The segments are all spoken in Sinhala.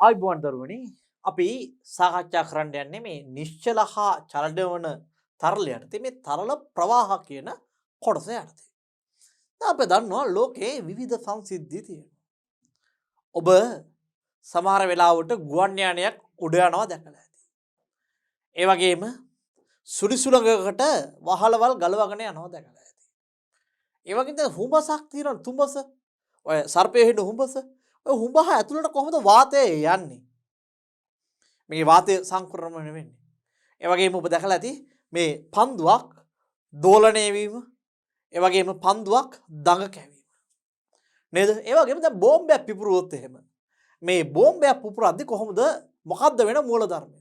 ආයිබෝන් දරුවනි අපි සාකච්ඡා කරන්න යන්නේ මේ නිශ්චල හා චලනය වන තරල යටතේ මේ තරල ප්‍රවාහ කියන කොටස යටතේ. දැන් අපි දන්නවා ලෝකේ විවිධ සංසිද්ධි තියෙනවා. ඔබ සමහර වෙලාවට ගුවන් යානයක් උඩ යනවා දැකලා ඇති. ඒ වගේම සුරිසුලඟකට වහලවල් ගලවගෙන යනවා දැකලා ඇති. ඒ වගේම දැන් හුඹසක් තියෙනවා තුඹස. ඔය සර්පයේ හිට හුඹස. ඔය හුඹහ ඇතුළට කොහොමද වාතය යන්නේ? මේ වාතය සංක්‍රමණය වෙන්නේ. ඒ වගේම ඔබ දැකලා ඇති මේ පන්දුවක් දෝලණය වීම, ඒ වගේම පන්දුවක් දඟ කැවීම. නේද? ඒ වගේම දැන් බෝම්බයක් පිපුරුවොත් එහෙම මේ බෝම්බයක් පුපුරද්දි කොහොමද මොකද්ද වෙන මූලධර්මය?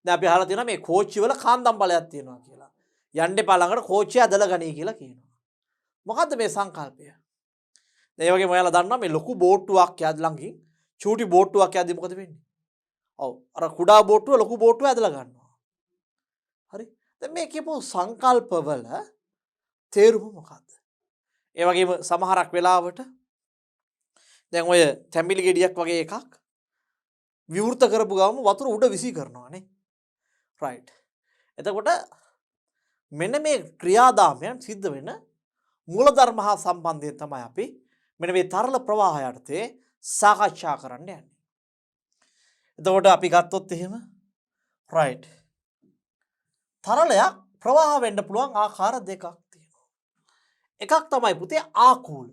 දැන් අපි අහලා තියෙනවා මේ කෝච්චි වල කාන්දම් බලයක් තියෙනවා කියලා. යන්න එපා ළඟට කෝච්චිය ඇදලා ගනී කියලා කියනවා. මොකද්ද මේ සංකල්පය? දැන් ඒ වගේම ඔයාලා දන්නවා මේ ලොකු බෝට්ටුවක් ළඟින් චූටි බෝට්ටුවක් යද්දි මොකද වෙන්නේ? ඔව් අර කුඩා බෝට්ටුව ලොකු බෝට්ටුව ඇදලා ගන්නවා. හරි. දැන් මේ කියපු සංකල්පවල තේරුම මොකද්ද? ඒ වගේම සමහරක් වෙලාවට දැන් ඔය තැඹිලි ගෙඩියක් වගේ එකක් විවෘත කරපු ගමන් වතුර උඩ විසි කරනවා නේ. රයිට්. එතකොට මෙන්න මේ ක්‍රියාදාමයන් සිද්ධ වෙන මූලධර්ම හා සම්බන්ධයෙන් තමයි අපි මෙන්න මේ තරල ප්‍රවාහය යටතේ සාකච්ඡා කරන්න යන්නේ. එතකොට අපි ගත්තොත් එහෙම රයිට්. තරලයක් ප්‍රවාහ වෙන්න පුළුවන් ආකාර දෙකක් තියෙනවා. එකක් තමයි පුතේ ආකූල.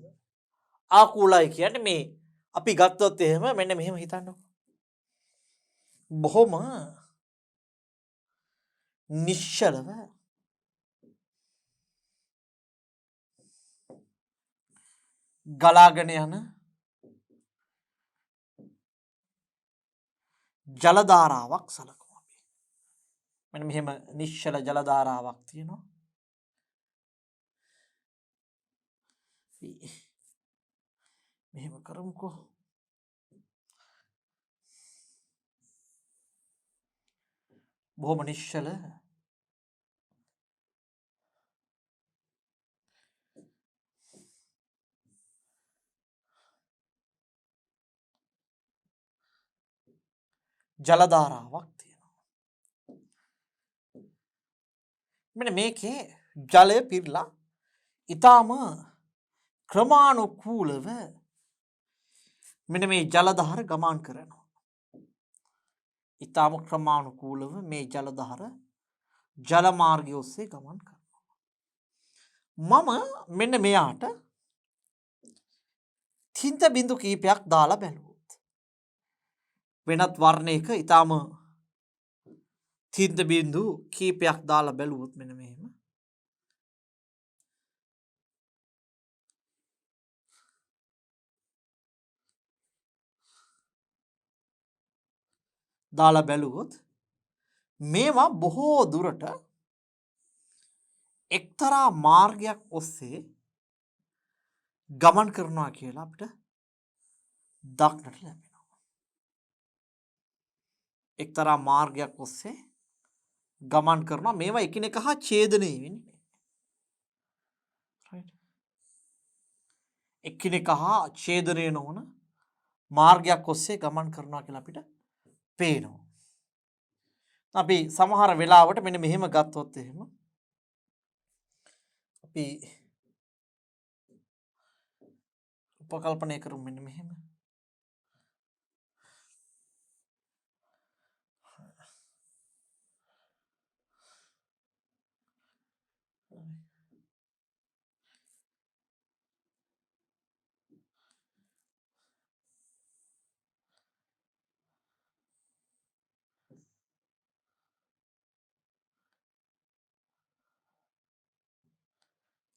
ආකූලයි කියන්නේ මේ අපි ගත්තොත් එහෙම මෙන්න මෙහෙම හිතන්නකො. බොහොම නිශ්චලව ගලාගෙන යන ජල ධාරාවක් සලකමු අපි. මෙන්න මෙහෙම නිශ්චල ජල ධාරාවක් තියෙනවා. මෙහෙම කරමුකෝ. බොහොම නිශ්චල ජල ධාරාවක් තියෙනවා. මෙන්න මේකේ ජලය පිරලා ඊටාම ක්‍රමානුකූලව මෙන්න මේ ජල ධාර ගමන් කරනවා. ඊටාම ක්‍රමානුකූලව මේ ජල ධාර ජල මාර්ගය ඔස්සේ ගමන් කරනවා. මම මෙන්න මෙයාට තින්ත බිඳු කීපයක් දාලා බැලුවොත් වෙනත් වර්ණයක ඊටාම තින්ත බිඳු කීපයක් දාලා බැලුවොත් මෙන්න මෙහෙම දාලා බැලුවොත් මේවා බොහෝ දුරට එක්තරා මාර්ගයක් ඔස්සේ ගමන් කරනවා කියලා අපිට දක්නට ලැබෙනවා. එක්තරා මාර්ගයක් ඔස්සේ ගමන් කරනවා. මේවා එකිනෙක හා ඡේදනය වෙන්නේ. රයිට්. එකිනෙක හා ඡේදනය නොවන මාර්ගයක් ඔස්සේ ගමන් කරනවා කියලා අපිට පේනවා. අපි සමහර වෙලාවට මෙන්න මෙහෙම ගත්තොත් එහෙම අපි උපකල්පනය කරමු මෙන්න මෙහෙම.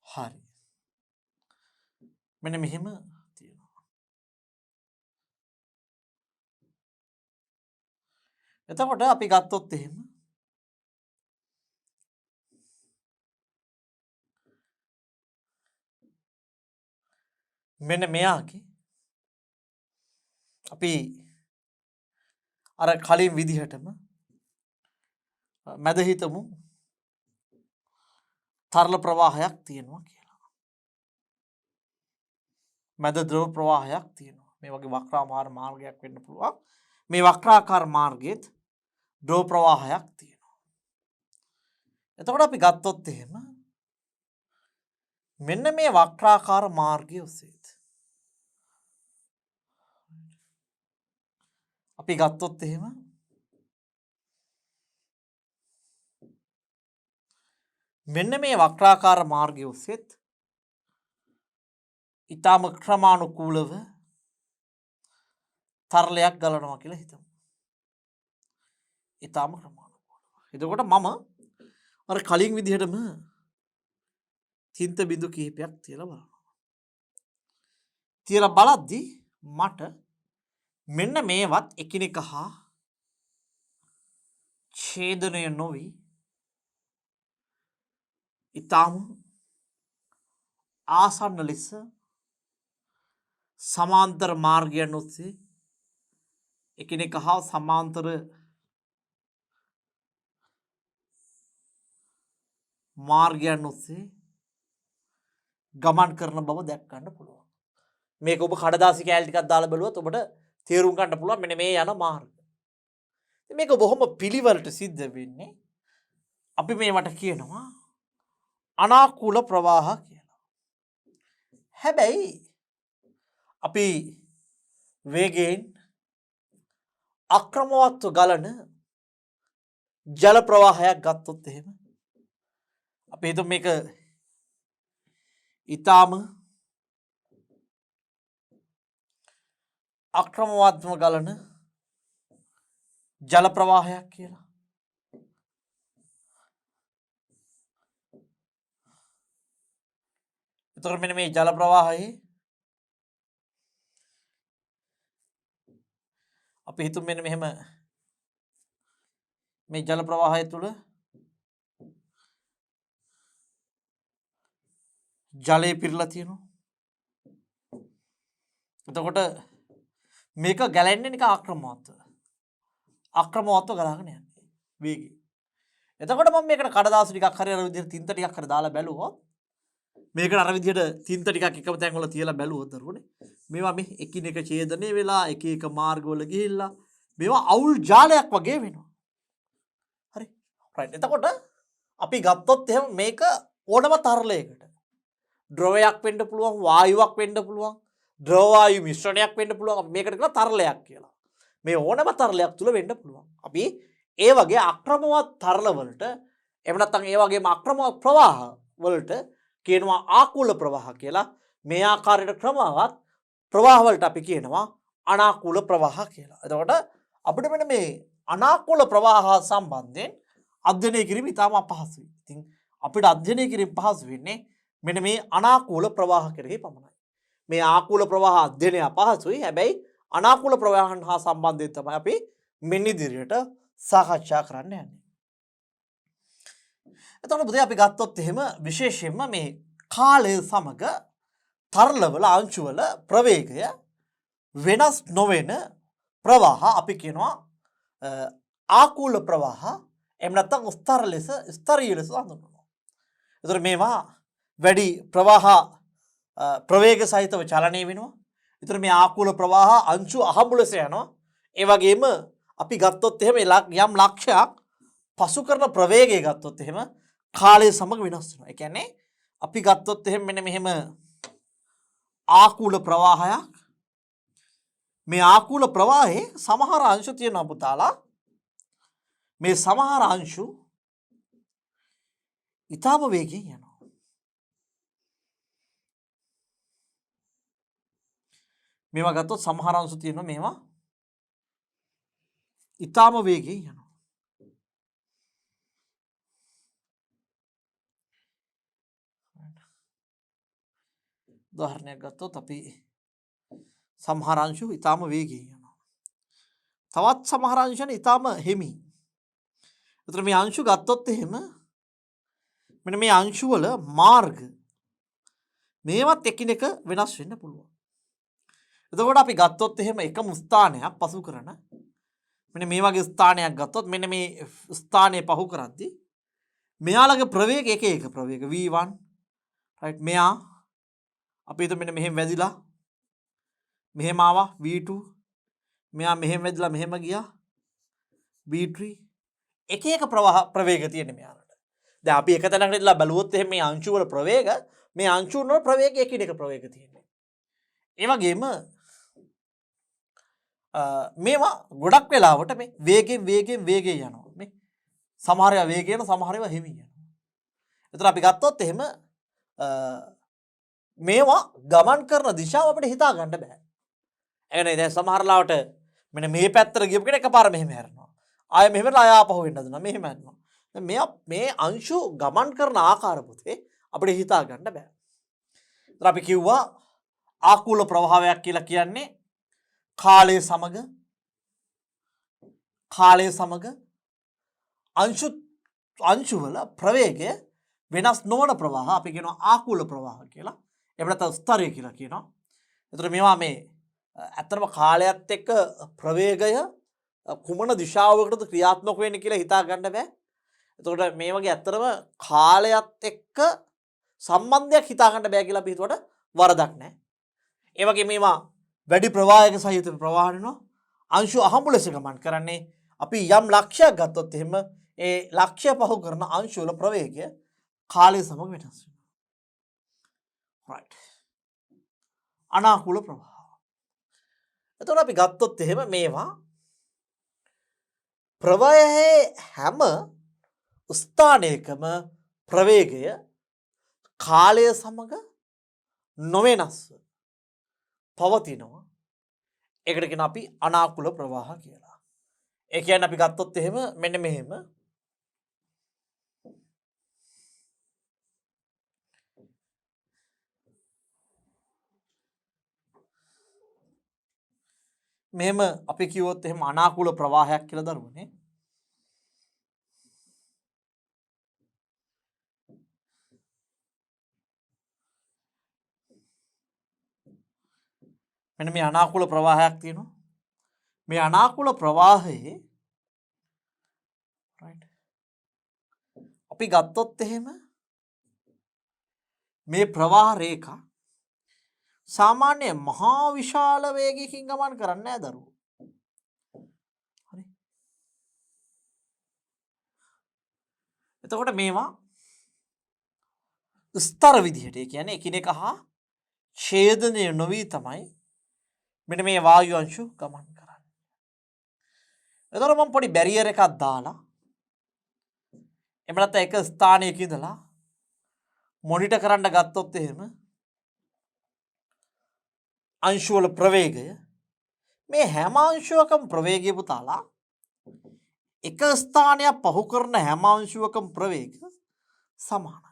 හරි. මෙන්න මෙහෙම තියෙනවා. එතකොට අපි ගත්තොත් එහෙම මෙන්න මෙයාගේ අපි අර කලින් විදිහටම මැද හිතමු තරල ප්‍රවාහයක් තියෙනවා කියලා. මැද ද්‍රව ප්‍රවාහයක් තියෙනවා. මේ වගේ වක්‍රාමාර මාර්ගයක් වෙන්න පුළුවන්. මේ වක්‍රාකාර මාර්ගයේත් ද්‍රව ප්‍රවාහයක් තියෙනවා. එතකොට අපි ගත්තොත් එහෙම මෙන්න මේ වක්‍රාකාර මාර්ගය ඔස්සේත් අපි ගත්තොත් එහෙම මෙන්න මේ වක්‍රාකාර මාර්ගය ඔස්සේත් ඊටම ක්‍රමානුකූලව තරලයක් ගලනවා කියලා හිතමු. ඊටම ක්‍රමානුකූලව. එතකොට මම අර කලින් විදිහටම තින්ත බිඳු කිහිපයක් තියලා බලනවා. තියලා බලද්දී මට මෙන්න මේවත් එකිනෙක හා ඡේදනය නොවි ඊටම ආසන්න ලෙස සමාන්තර මාර්ගයන් ඔස්සේ එකිනෙක හා සමාන්තර මාර්ගයන් ඔස්සේ ගමන් කරන බව දැක් ගන්න පුළුවන්. මේක ඔබ කඩදාසි කෑලි ටිකක් දාලා බලුවොත් ඔබට තේරුම් ගන්න පුළුවන් මෙන්න මේ යන මාර්ගය. මේක බොහොම පිළිවෙලට සිද්ධ වෙන්නේ. අපි මේවට කියනවා අනාකූල ප්‍රවාහ කියලා. හැබැයි අපි වේගයෙන් අක්‍රමවත්ව ගලන ජල ප්‍රවාහයක් ගත්තොත් එහෙම අපි හිතමු මේක ඊටාම අක්‍රමවත්ව ගලන ජල ප්‍රවාහයක් කියලා. එතකොට මෙන්න මේ ජල ප්‍රවාහයේ අපි හිතමු මෙන්න මෙහෙම මේ ජල ප්‍රවාහය තුල ජලය පිරලා තියෙනවා. එතකොට මේක ගැලෙන්නේ නිකන් අක්‍රමවත්ව ගලාගෙන යන්නේ වේගය. එතකොට මම මේකට කඩදාසි ටිකක් හරි අර විදිහට තින්ත ටිකක් හරි දාලා බැලුවොත් මේකට අර විදිහට තින්ත ටිකක් එකම තැන් වල තියලා බැලුවොත් දරුවනේ මේවා මේ එකිනෙක ඡේදනය වෙලා එක එක මාර්ගවල ගිහිල්ලා මේවා අවුල් ජාලයක් වගේ වෙනවා. හරි. රයිට්. එතකොට අපි ගත්තොත් එහෙම මේක ඕනම තරලයකට ද්‍රවයක් වෙන්න පුළුවන්, වායුවක් වෙන්න පුළුවන්, ද්‍රව වායු මිශ්‍රණයක් වෙන්න පුළුවන්. අපි මේකට කියනවා තරලයක් කියලා. මේ ඕනම තරලයක් තුල වෙන්න පුළුවන්. අපි ඒ වගේ අක්‍රමවත් තරල වලට එහෙම නැත්නම් ඒ වගේම අක්‍රමවත් ප්‍රවාහ වලට කියනවා ආකූල ප්‍රවාහ කියලා. මේ ආකාරයට ක්‍රමවත් ප්‍රවාහ වලට අපි කියනවා අනාකූල ප්‍රවාහ කියලා. එතකොට අපිට මෙන්න මේ අනාකූල ප්‍රවාහ සම්බන්ධයෙන් අධ්‍යයනය කිරීම ඉතාම අපහසුයි. ඉතින් අපිට අධ්‍යයනය කිරීම පහසු වෙන්නේ මෙන්න මේ අනාකූල ප්‍රවාහ කෙරෙහි පමණයි. මේ ආකූල ප්‍රවාහ අධ්‍යයනය අපහසුයි. හැබැයි අනාකූල ප්‍රවාහන් හා සම්බන්ධයෙන් තමයි අපි මෙන්න ඉදිරියට සාකච්ඡා කරන්න යන්නේ. එතකොට බුදේ අපි ගත්තොත් එහෙම විශේෂයෙන්ම මේ කාලය සමග තරලවල අංශුවල ප්‍රවේගය වෙනස් නොවන ප්‍රවාහ අපි කියනවා ආකූල ප්‍රවාහ. එහෙම නැත්නම් ස්තරීය ලෙස හඳුන්වනවා. එතකොට මේවා වැඩි ප්‍රවාහ ප්‍රවේග සහිතව චලනය වෙනවා. එතකොට මේ ආකූල ප්‍රවාහ අංශු අහඹු ලෙස යනවා. ඒ වගේම අපි ගත්තොත් එහෙම යම් ලක්ෂයක් පසු කරන ප්‍රවේගය ගත්තොත් එහෙම කාලය සමග වෙනස් වෙනවා. ඒ කියන්නේ අපි ගත්තොත් එහෙම මෙන්න මෙහෙම ආකූල ප්‍රවාහයක්. මේ ආකූල ප්‍රවාහයේ සමහර අංශු තියෙනවා පුතාලා. මේ සමහර අංශු ඊටම වේගයෙන් යනවා. මේවා ගත්තොත් සමහර අංශු තියෙනවා මේවා ඊටම වේගයෙන් යනවා. උදාහරණයක් ගත්තොත් අපි සමහර අංශු ඊටම වේගයෙන් යනවා. තවත් සමහර අංශන ඊටම හිමි. ඒතර මේ අංශු ගත්තොත් එහෙම මෙන්න මේ අංශු වල මාර්ග මේවත් එකිනෙක වෙනස් වෙන්න පුළුවන්. එතකොට අපි ගත්තොත් එහෙම එකම ස්ථානයක් පසු කරන මෙන්න මේ වගේ ස්ථානයක් ගත්තොත් මෙන්න මේ ස්ථානය පහු කරද්දී මෙයාලගේ ප්‍රවේග එක ප්‍රවේග v1 right මෙයා අපි හිතමු මෙන්න මෙහෙම වැදිලා මෙහෙම ආවා v2 මෙයා මෙහෙම වැදලා මෙහෙම ගියා B3 එක එක ප්‍රවාහ ප්‍රවේග තියෙන මෙයාලට. දැන් අපි එක තැනකට ඉඳලා බැලුවොත් එහෙනම් මේ අංශු වල ප්‍රවේග මේ අංශු වල ප්‍රවේග එකිනෙක ප්‍රවේග තියෙන්නේ. ඒ වගේම මේවා ගොඩක් වෙලාවට මේ වේගෙන් යනවා. මේ සමහර ඒවා වේගයෙන් සමහර ඒවා හිමින් යනවා. එතන අපි ගත්තොත් එහෙම මේවා ගමන් කරන දිශාව අපිට හිතා ගන්න බෑ. ඒ කියන්නේ දැන් සමහර ලාවට මෙන්න මේ පැත්තට ගියපු කෙනෙක් එකපාර මෙහෙම හැරෙනවා. ආයෙ මෙහෙම ආය ආපහු වෙන්න හදනවා. මෙහෙම යනවා. දැන් මේ අංශු ගමන් කරන ආකාර පුතේ අපිට හිතා ගන්න බෑ. ඒතර අපි කිව්වා ආකූල ප්‍රවාහයක් කියලා කියන්නේ කාලය සමග අංශු වල ප්‍රවේගය වෙනස් නොවන ප්‍රවාහ අපි කියනවා ආකූල ප්‍රවාහ කියලා. එහෙම නැත්නම් ස්තරය කියලා කියනවා. ඒතර මේවා මේ ඇත්තටම කාලයත් එක්ක ප්‍රවේගය කුමන දිශාවකටද ක්‍රියාත්මක වෙන්නේ කියලා හිතා ගන්න බෑ. එතකොට මේ වගේ ඇත්තටම කාලයත් එක්ක සම්බන්ධයක් හිතා ගන්න බෑ කියලා අපි හිතුවට වරදක් නැහැ. ඒ වගේ මේවා වැඩි ප්‍රවාහයක සහිත ප්‍රවාහ වෙනවා. අංශු අහඹු ලෙස ගමන් කරන්නේ අපි යම් ලක්ෂයක් ගත්තොත් එහෙම ඒ ලක්ෂ්‍ය පහු කරන අංශු වල ප්‍රවේගය කාලය සමග වෙනස් වෙනවා. right. අනාකූල ප්‍රවාහ. එතකොට අපි ගත්තොත් එහෙම මේවා ප්‍රවාහයේ හැම ස්ථානයකම ප්‍රවේගය කාලය සමග නොවෙනස්ව පවතිනවා. ඒකට කියන අපි අනාකූල ප්‍රවාහ කියලා. ඒ කියන්නේ අපි ගත්තොත් එහෙම මෙන්න මෙහෙම මෙහෙම අපි කිව්වොත් එහෙම අනාකූල ප්‍රවාහයක් කියලා දරුවනේ. මෙන්න මේ අනාකූල ප්‍රවාහයක් තියෙනවා. මේ අනාකූල ප්‍රවාහයේ right අපි ගත්තොත් එහෙම මේ ප්‍රවාහ රේඛා සාමාන්‍ය මහා විශාල වේගයකින් ගමන් කරන්නේ නැහැ දරුවෝ. හරි. එතකොට මේවා ස්තර විදිහට ඒ කියන්නේ එකිනෙක හා ඡේදනය නොවි තමයි මෙන්න මේ වායු අංශු ගමන් කරන්නේ. එතකොට මම පොඩි බැරියර් එකක් දාලා එහෙම නැත්නම් එක ස්ථානයක ඉඳලා මොනිටර් කරන්න ගත්තොත් එහෙම අංශු වල ප්‍රවේගය මේ හැම අංශුවකම ප්‍රවේගය පුතාලා එක ස්ථානයක් පහු කරන හැම අංශුවකම ප්‍රවේග සමානයි.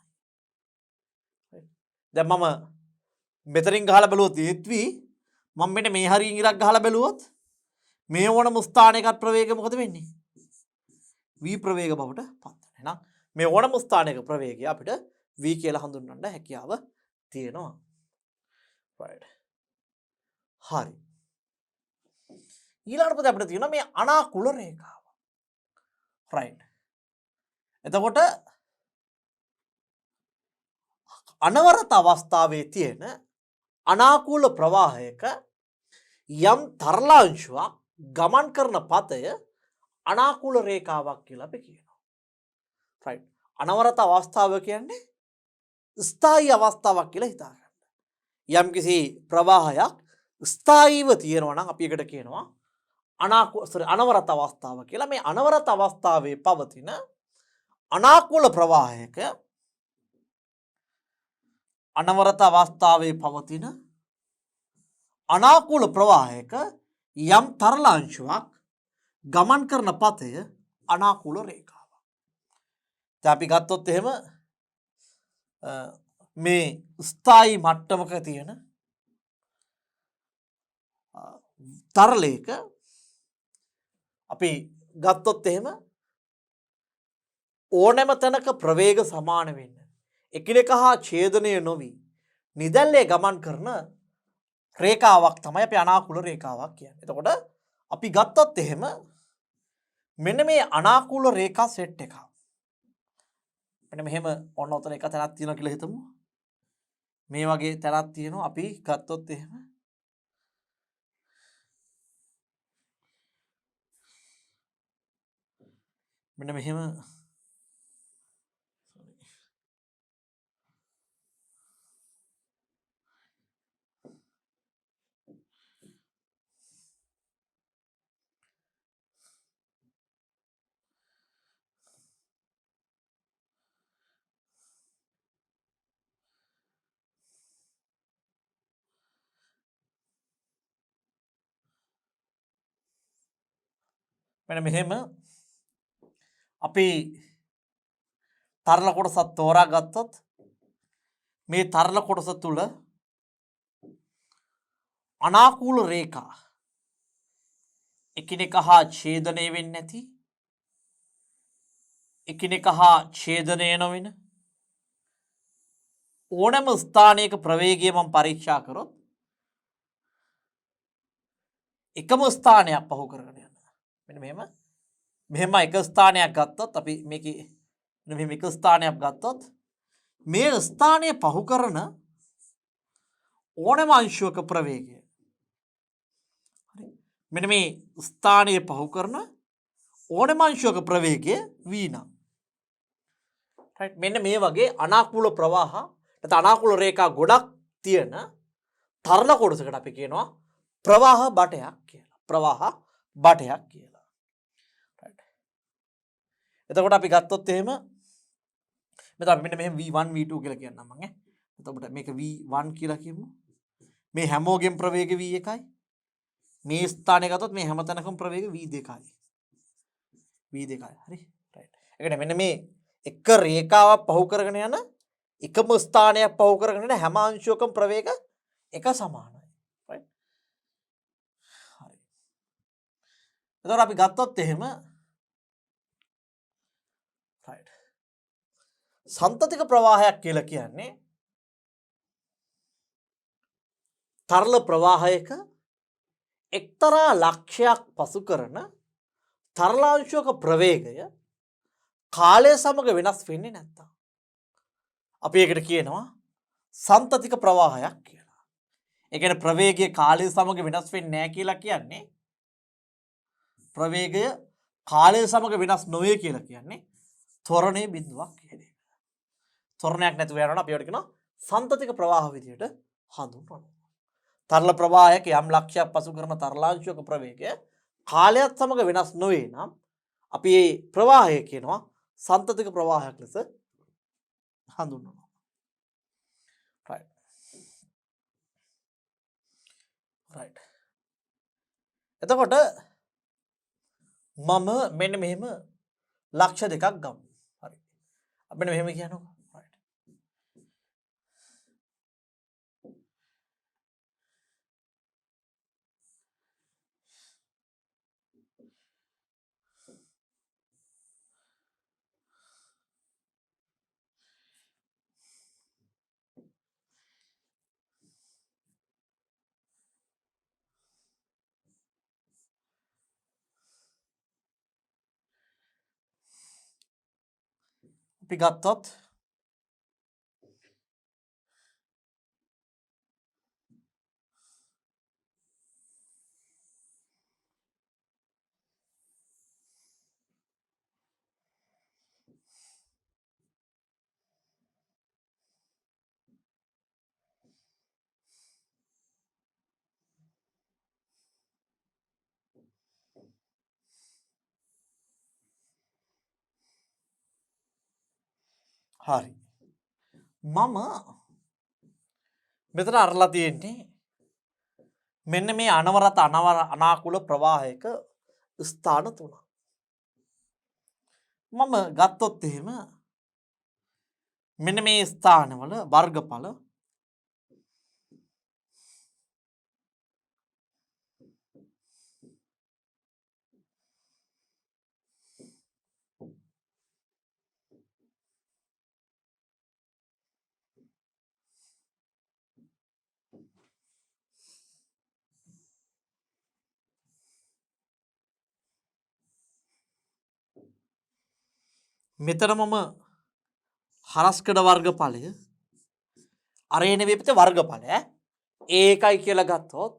දැන් මම මෙතනින් ගහලා බැලුවොත් ඒත්වි මම මෙන්න මේ හරියින් ඉරක් ගහලා බැලුවොත් මේ ඕනම ස්ථානයක ප්‍රවේගය මොකද වෙන්නේ? v ප්‍රවේග බවට පත් වෙනවා. එහෙනම් මේ ඕනම ස්ථානයක ප්‍රවේගය අපිට v කියලා හඳුන්වන්න හැකියාව තියෙනවා. right. හරි. ඊළඟට පොත අපිට තියෙනවා මේ අනාකූල රේඛාව. right. එතකොට අනවරත අවස්ථාවේ තියෙන අනාකූල ප්‍රවාහයක යම් තරලාංශුවක් ගමන් කරන පතය අනාකූල රේඛාවක් කියලා අපි කියනවා. right. අනවරත අවස්ථාව කියන්නේ ස්ථායී අවස්ථාවක් කියලා හිතා ගන්න. යම්කිසි ප්‍රවාහයක් ස්ථායීව තියෙනවා නම් අපි එකට කියනවා අනවරත අවස්ථාව කියලා. මේ අනවරත අවස්ථාවේ පවතින අනාකූල ප්‍රවාහයක අනවරත අවස්ථාවේ පවතින අනාකූල ප්‍රවාහයක යම් තරලාංශුවක් ගමන් කරන පතය අනාකූල රේඛාවක්. දැන් අපි ගත්තොත් එහෙම මේ ස්ථායී මට්ටමක තියෙන තරලයක අපි ගත්තොත් එහෙම ඕනෑම තැනක ප්‍රවේග සමාන වෙන්න එකිනෙක හා ඡේදනය නොවි නිදැල්ලේ ගමන් කරන රේඛාවක් තමයි අපි අනාකූල රේඛාවක් කියන්නේ. එතකොට අපි ගත්තොත් එහෙම මෙන්න මේ අනාකූල රේඛා සෙට් එකක්. මෙන්න මෙහෙම ඔන්න ඔතන එක තැනක් තියෙනවා කියලා හිතමු. මේ වගේ තැනක් තියෙනවා අපි ගත්තොත් එහෙම මෙන්න මෙහෙම අපි තරල කොටසත් තෝරා ගත්තොත් මේ තරල කොටස තුල අනාකූල රේඛා එකිනෙක හා ඡේදනය වෙන්නේ නැති එකිනෙක හා ඡේදනය නොවන ඕනෑම ස්ථානයක ප්‍රවේගය මම පරීක්ෂා කරොත් එකම ස්ථානයක් පහු කරගෙන යන්න. මෙන්න මෙහෙම එක ස්ථානයක් ගත්තොත් අපි මේකේ මෙහෙම එක ස්ථානයක් ගත්තොත් මේ ස්ථානය පහු කරන ඕනෑම අංශුවක ප්‍රවේගය මෙන්න මේ ස්ථානය පහු කරන ඕනෑම අංශුවක ප්‍රවේගය v නම් රයිට් මෙන්න මේ වගේ අනාකූල ප්‍රවාහ නැත්නම් අනාකූල රේඛා ගොඩක් තියෙන තරල කොටසකට අපි කියනවා ප්‍රවාහ බටයක් කියලා. ප්‍රවාහ බටයක් කියලා. රයිට්. එතකොට අපි ගත්තොත් එහෙම මෙතන මෙන්න මෙහෙම v1 v2 කියලා කියන්නම් මම ඈ. එතකොට මේක v1 කියලා කියමු. මේ හැමෝගෙම ප්‍රවේගය v1යි. මේ ස්ථානය ගත්තොත් මේ හැමතැනකම ප්‍රවේගය v2යි. v2යි. හරි. රයිට්. ඒ කියන්නේ මෙන්න මේ එක රේඛාවක් පහු කරගෙන යන එකම ස්ථානයක් පහු කරගෙන යන හැම අංශුවකම ප්‍රවේග එක සමානයි. රයිට්. හරි. එතකොට අපි ගත්තොත් එහෙම රයිට්. සන්තතික ප්‍රවාහයක් කියලා කියන්නේ තරල ප්‍රවාහයක එක්තරා ලක්ෂයක් පසු කරන තරලාංශුවක ප්‍රවේගය කාලය සමග වෙනස් වෙන්නේ නැත්තම් අපි ඒකට කියනවා සන්තතික ප්‍රවාහයක් කියලා. ඒ කියන්නේ ප්‍රවේගය කාලය සමග වෙනස් වෙන්නේ නැහැ කියලා කියන්නේ ප්‍රවේගය කාලය සමග වෙනස් නොවේ කියලා කියන්නේ ත්වරණයේ බිඳුවක් කියන එක. ත්වරණයක් නැතුව යනවනම් අපි ඒකට කියනවා සන්තතික ප්‍රවාහ විදියට හඳුන්වනවා. තරල ප්‍රවාහයක යම් ලක්ෂයක් පසු කරන තරලාංශුවක ප්‍රවේගය කාලයත් සමග වෙනස් නොවේ නම් අපි මේ ප්‍රවාහය කියනවා සන්තතික ප්‍රවාහයක් ලෙස හඳුන්වනවා. right right එතකොට මම මෙන්න මෙහෙම ලක්ෂ දෙකක් ගමු. හරි. අපි මෙන්න මෙහෙම කියනවා. right අපි ගත්තොත් හරි. මම මෙතන අරලා තියෙන්නේ මෙන්න මේ අනවරත අනාකූල ප්‍රවාහයක ස්ථාන තුනක්. මම ගත්තොත් එහෙම මෙන්න මේ ස්ථානවල වර්ගඵල මෙතන මම හරස්කඩ වර්ගඵලය අරේන වේපිත වර්ගඵලය ඒකයි කියලා ගත්තොත්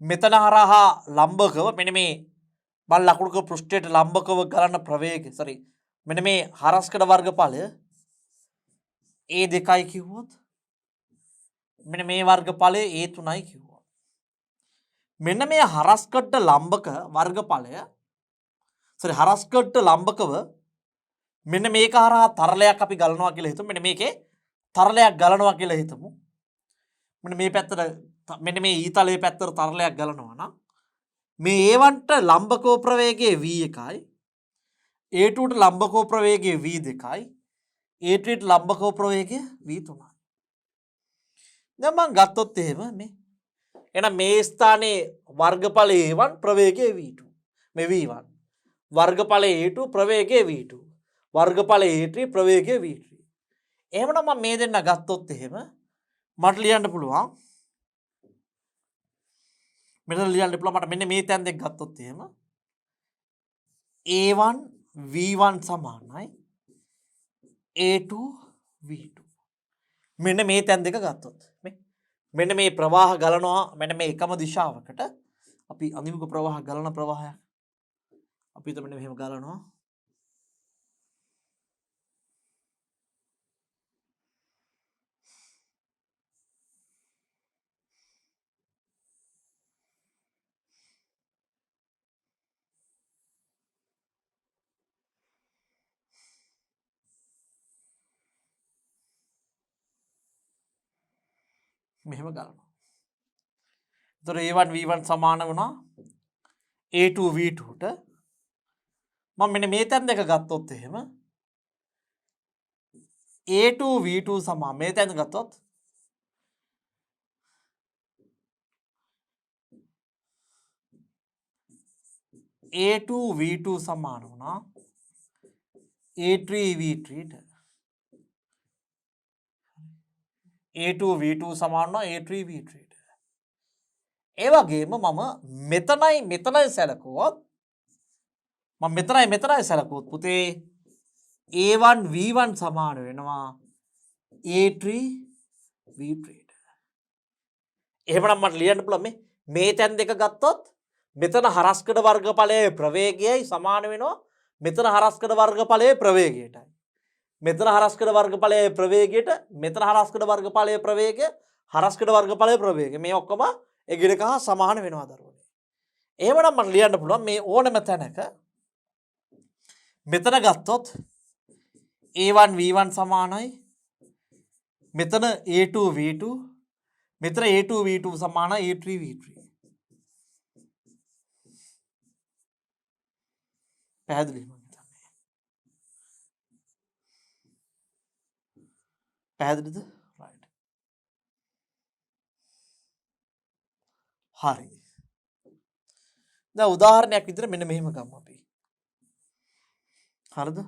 මෙතන හරහා ලම්බකව මෙන්න මේ මල් ලකුණක පෘෂ්ඨයට ලම්බකව ගලන ප්‍රවේගය සරි මෙන්න මේ හරස්කඩ වර්ගඵලය A2යි කිව්වොත් මෙන්න මේ වර්ගඵලය A3යි කිව්වා. මෙන්න මේ හරස්කඩ ලම්බක වර්ගඵලය සරි හරස්කඩ ලම්බකව මෙන්න මේක හරහා තරලයක් අපි ගලනවා කියලා හිතමු. මෙන්න මේකේ තරලයක් ගලනවා කියලා හිතමු. මෙන්න මේ පැත්තට මෙන්න මේ ඊතලයේ පැත්තට තරලයක් ගලනවා නම් මේ A1ට ලම්බකෝ ප්‍රවේගය V1යි A2ට ලම්බකෝ ප්‍රවේගය V2යි A3ට ලම්බකෝ ප්‍රවේගය V3යි. දැන් මම ගත්තොත් එහෙම මේ එහෙනම් මේ ස්ථානයේ වර්ගඵල A1 ප්‍රවේගය V2 මේ V1 වර්ගඵල A2 ප්‍රවේගය V2 වර්ගඵල A3 ප්‍රවේගය V3. එහෙමනම් මම මේ දෙන්න ගත්තොත් එහෙම මට ලියන්න පුළුවන් මෙතන ලියන්න පුළුවන් මට මෙන්න මේ තැන් දෙක ගත්තොත් එහෙම A1 V1 සමානයි A2 V2 මෙන්න මේ තැන් දෙක ගත්තොත් මෙන්න මේ ප්‍රවාහ ගලනවා මෙන්න මේ එකම දිශාවකට අපි අනිමුක ප්‍රවාහ ගලන ප්‍රවාහයක් අපි හිතමු මෙන්න මෙහෙම ගලනවා මෙහෙම ගලනවා. එතකොට A1 V1 සමාන වුණා A2 V2ට මම මෙන්න මේ තැන් දෙක ගත්තොත් එහෙම A2 V2 සමාන මේ තැන් ගත්තොත් A2 V2 සමාන වුණා A3 V3ට A2 V2 සමාන වුණා A3 V3ට. ඒ වගේම මම මෙතනයි සැලකුවොත් මම මෙතනයි සැලකුවොත් පුතේ A1 V1 සමාන වෙනවා A3 V3ට. එහෙමනම් මට ලියන්න පුළුවන් මේ තැන් දෙක ගත්තොත් මෙතන හරස්කඩ වර්ගඵලයේ ප්‍රවේගයයි සමාන වෙනවා මෙතන හරස්කඩ වර්ගඵලයේ ප්‍රවේගයටයි. මෙතන හරස්කඩ වර්ගඵලයේ ප්‍රවේගයට මෙතන හරස්කඩ වර්ගඵලයේ ප්‍රවේගය හරස්කඩ වර්ගඵලයේ ප්‍රවේගය මේ ඔක්කොම එකිනෙක හා සමාන වෙනවා දරුවනේ. එහෙමනම් මට ලියන්න පුළුවන් මේ ඕනම තැනක මෙතන ගත්තොත් A1 V1 සමානයි මෙතන A2 V2 මෙතන A2 V2 සමානයි A3 V3. පැහැදිලිද? පැහැදිලිද? රයිට්. හරි. දැන් උදාහරණයක් විදිහට මෙන්න මෙහෙම ගමු අපි. හරිද?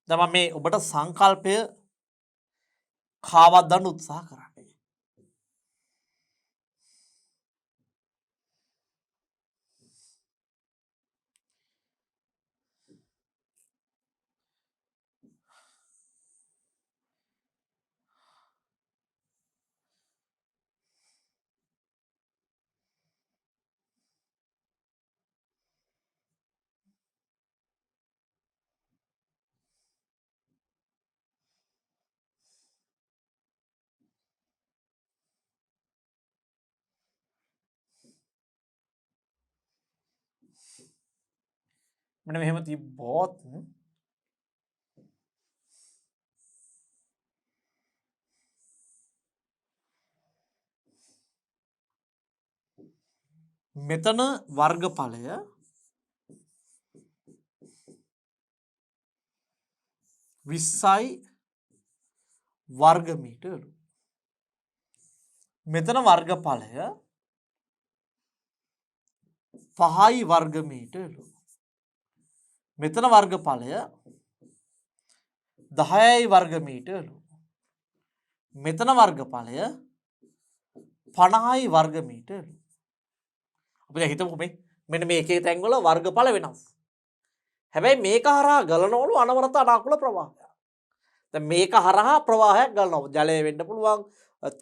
දැන් මම මේ ඔබට සංකල්පය කාවත් දාන්න උත්සාහ කරන්නේ. මෙන්න මෙහෙම තිබ්බොත් මෙතන වර්ගඵලය 20යි වර්ග මීටර්. මෙතන වර්ගඵලය 5යි වර්ග මීටර්. මෙතන වර්ගඵලය 10යි වර්ග මීටර්. මෙතන වර්ගඵලය 50යි වර්ග මීටර්. අපි දැන් හිතමු මෙන්න මේ එකේ තැන්වල වර්ගඵල වෙනස්. හැබැයි මේක හරහා ගලනවලු අනවරත අනාකූල ප්‍රවාහයක්. දැන් මේක හරහා ප්‍රවාහයක් ගලනවා. ජලය වෙන්න පුළුවන්,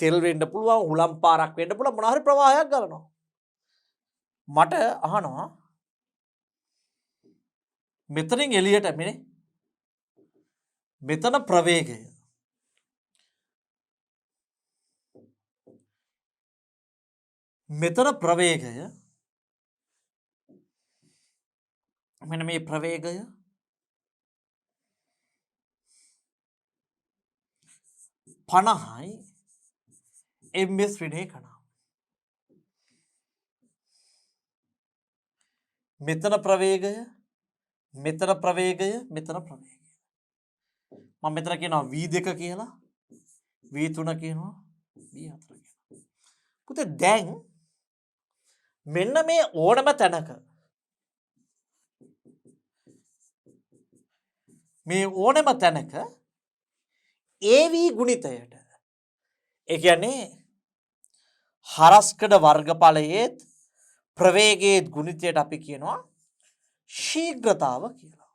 තෙල් වෙන්න පුළුවන්, හුලම් පාරක් වෙන්න පුළුවන් මොනවා හරි ප්‍රවාහයක් ගලනවා. මට අහනවා මෙතනින් එළියට මෙතන ප්‍රවේගය මෙතන ප්‍රවේගය මෙන්න මේ ප්‍රවේගය 50යි ms විනය කණා. මෙතන ප්‍රවේගය මෙතන ප්‍රවේගය මෙතන ප්‍රවේගය. මම මෙතන කියනවා v2 කියලා v3 කියනවා v4 කියනවා. පුතේ දැන් මෙන්න මේ ඕනම තැනක මේ ඕනම තැනක AV ගුණිතයට ඒ කියන්නේ හරස්කඩ වර්ගඵලයේත් ප්‍රවේගයේත් ගුණිතයට අපි කියනවා ශීඝ්‍රතාව කියලා.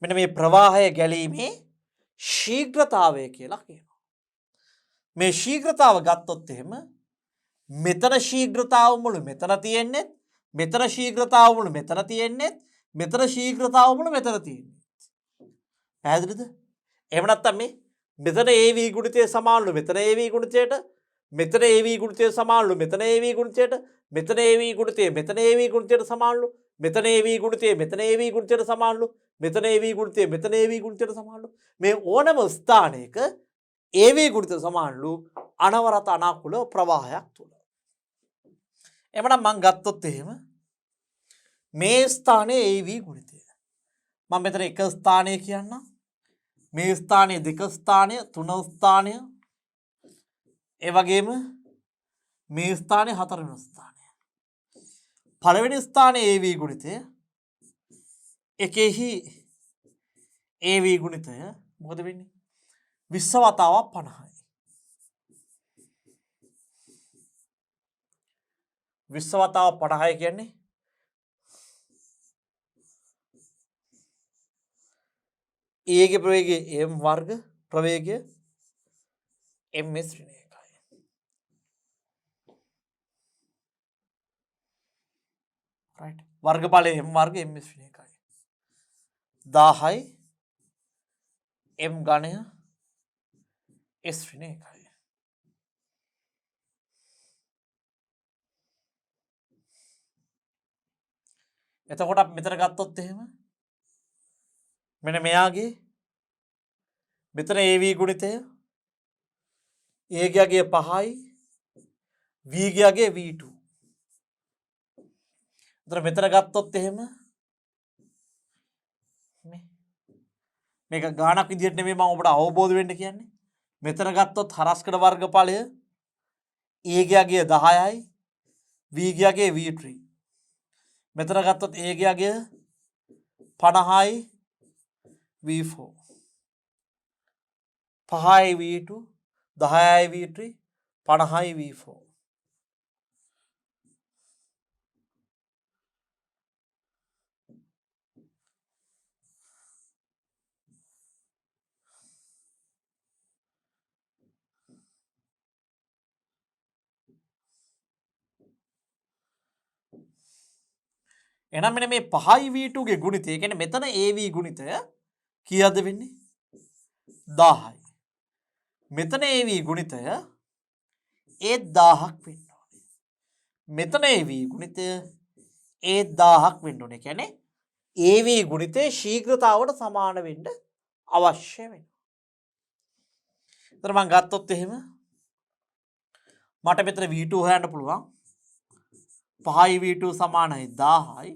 මෙන්න මේ ප්‍රවාහය ගැලීමේ ශීඝ්‍රතාවය කියලා කියනවා. මේ ශීඝ්‍රතාව ගත්තොත් එහෙම මෙතන ශීඝ්‍රතාව මුළු මෙතන තියෙන්නේ මෙතන ශීඝ්‍රතාව මුළු මෙතන තියෙන්නේ මෙතන ශීඝ්‍රතාව මුළු මෙතන තියෙන්නේ. පැහැදිලිද? එහෙම නැත්නම් මේ මෙතන AV ගුණිතය සමානලු මෙතන AV ගුණිතයට මෙතන AV ගුණිතය සමානලු මෙතන AV ගුණිතයට මෙතන AV ගුණිතය මෙතන AV ගුණිතයට සමානලු මෙතන AV ගුණිතය මෙතන AV ගුණිතයට සමානලු මෙතන AV ගුණිතය මෙතන AV ගුණිතයට සමානලු මේ ඕනම ස්ථානයක AV ගුණිතය සමානලු අනවරත අනාකූල ප්‍රවාහයක් තුල. එමනම් මම ගත්තොත් එහෙම මේ ස්ථානයේ AV ගුණිතය මම මෙතන එක ස්ථානය කියන්නම් මේ ස්ථානයේ දෙක ස්ථානය තුන ස්ථානය ඒ වගේම මේ ස්ථානයේ හතරවෙනි ස්ථානය පළවෙනි ස්ථානයේ AV ගුණිතය එකෙහි AV ගුණිතය මොකද වෙන්නේ 20 වතාවක් 50යි 20 වතාවක් 50යි කියන්නේ A ගේ ප්‍රවේගය m වර්ග ප්‍රවේගය ms ඍණ එකයි. right වර්ගඵලය m වර්ග ms ඍණ එකයි. 1000යි m ඝනය s ඍණ එකයි. එතකොට අපි මෙතන ගත්තොත් එහෙම මෙන්න මෙයාගේ මෙතන AV ගුණිතය A ගියගේ 5යි V ගියගේ V2. එතන මෙතන ගත්තොත් එහෙම මේක ගාණක් විදිහට නෙමෙයි මම ඔබට අවබෝධ වෙන්න කියන්නේ. මෙතන ගත්තොත් හරස්කඩ වර්ගඵලය A ගියගේ 10යි V ගියගේ V3. මෙතන ගත්තොත් A ගියගේ 50යි V4 5යි V2 10යි V3 50යි V4 එහෙනම් මෙන්න මේ 5යි V2 ගේ ගුණිතය කියන්නේ මෙතන AV ගුණිතය කීයද වෙන්නේ 1000යි. මෙතන AV ගුණිතය ඒ 1000ක් වෙන්න ඕනේ. මෙතන AV ගුණිතය ඒ 1000ක් වෙන්න ඕනේ. කියන්නේ AV ගුණිතයේ ශීඝ්‍රතාවට සමාන වෙන්න අවශ්‍ය වෙනවා. එතන මම ගත්තොත් එහෙම මට මෙතන V2 හොයන්න පුළුවන්. 5යි V2 සමානයි 1000යි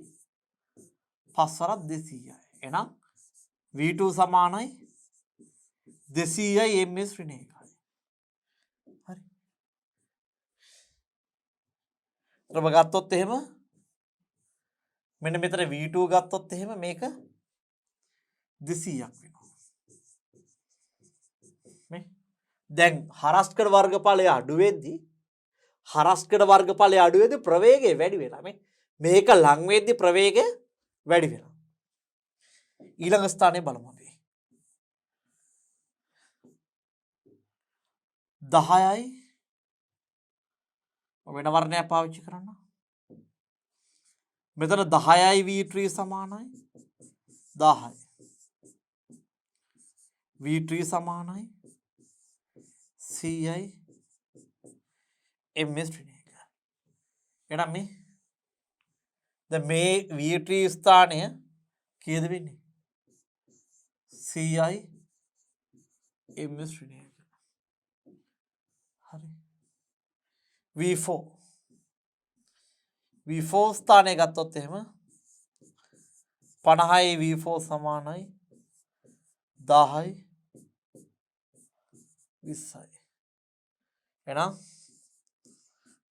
5 වරක් 200යි. එහෙනම් V2 සමානයි 200යි ms ඍණ එකයි. හරි. ඊට ගත්තොත් එහෙම මෙන්න මෙතන V2 ගත්තොත් එහෙම මේක 200ක් වෙනවා. මේ දැන් හරස්කඩ වර්ගඵලය අඩු වෙද්දී ප්‍රවේගය වැඩි වෙලා මේක ලං වෙද්දී ප්‍රවේගය වැඩි වෙනවා. ඊළඟ ස්ථානයේ බලමු අපි. 10යි වෙන වර්ණයක් පාවිච්චි කරන්න. මෙතන 10යි v3 සමානයි 10යි. v3 සමානයි 100යි ms ඍණ 1. එහෙනම් මේ දැන් මේ v3 ස්ථානය කීයද වෙන්නේ? 100යි ms ඍණ 1. හරි. v4 v4 ස්ථානය ගත්තොත් එහෙම 50යි v4 සමානයි 10යි 20යි. එහෙනම්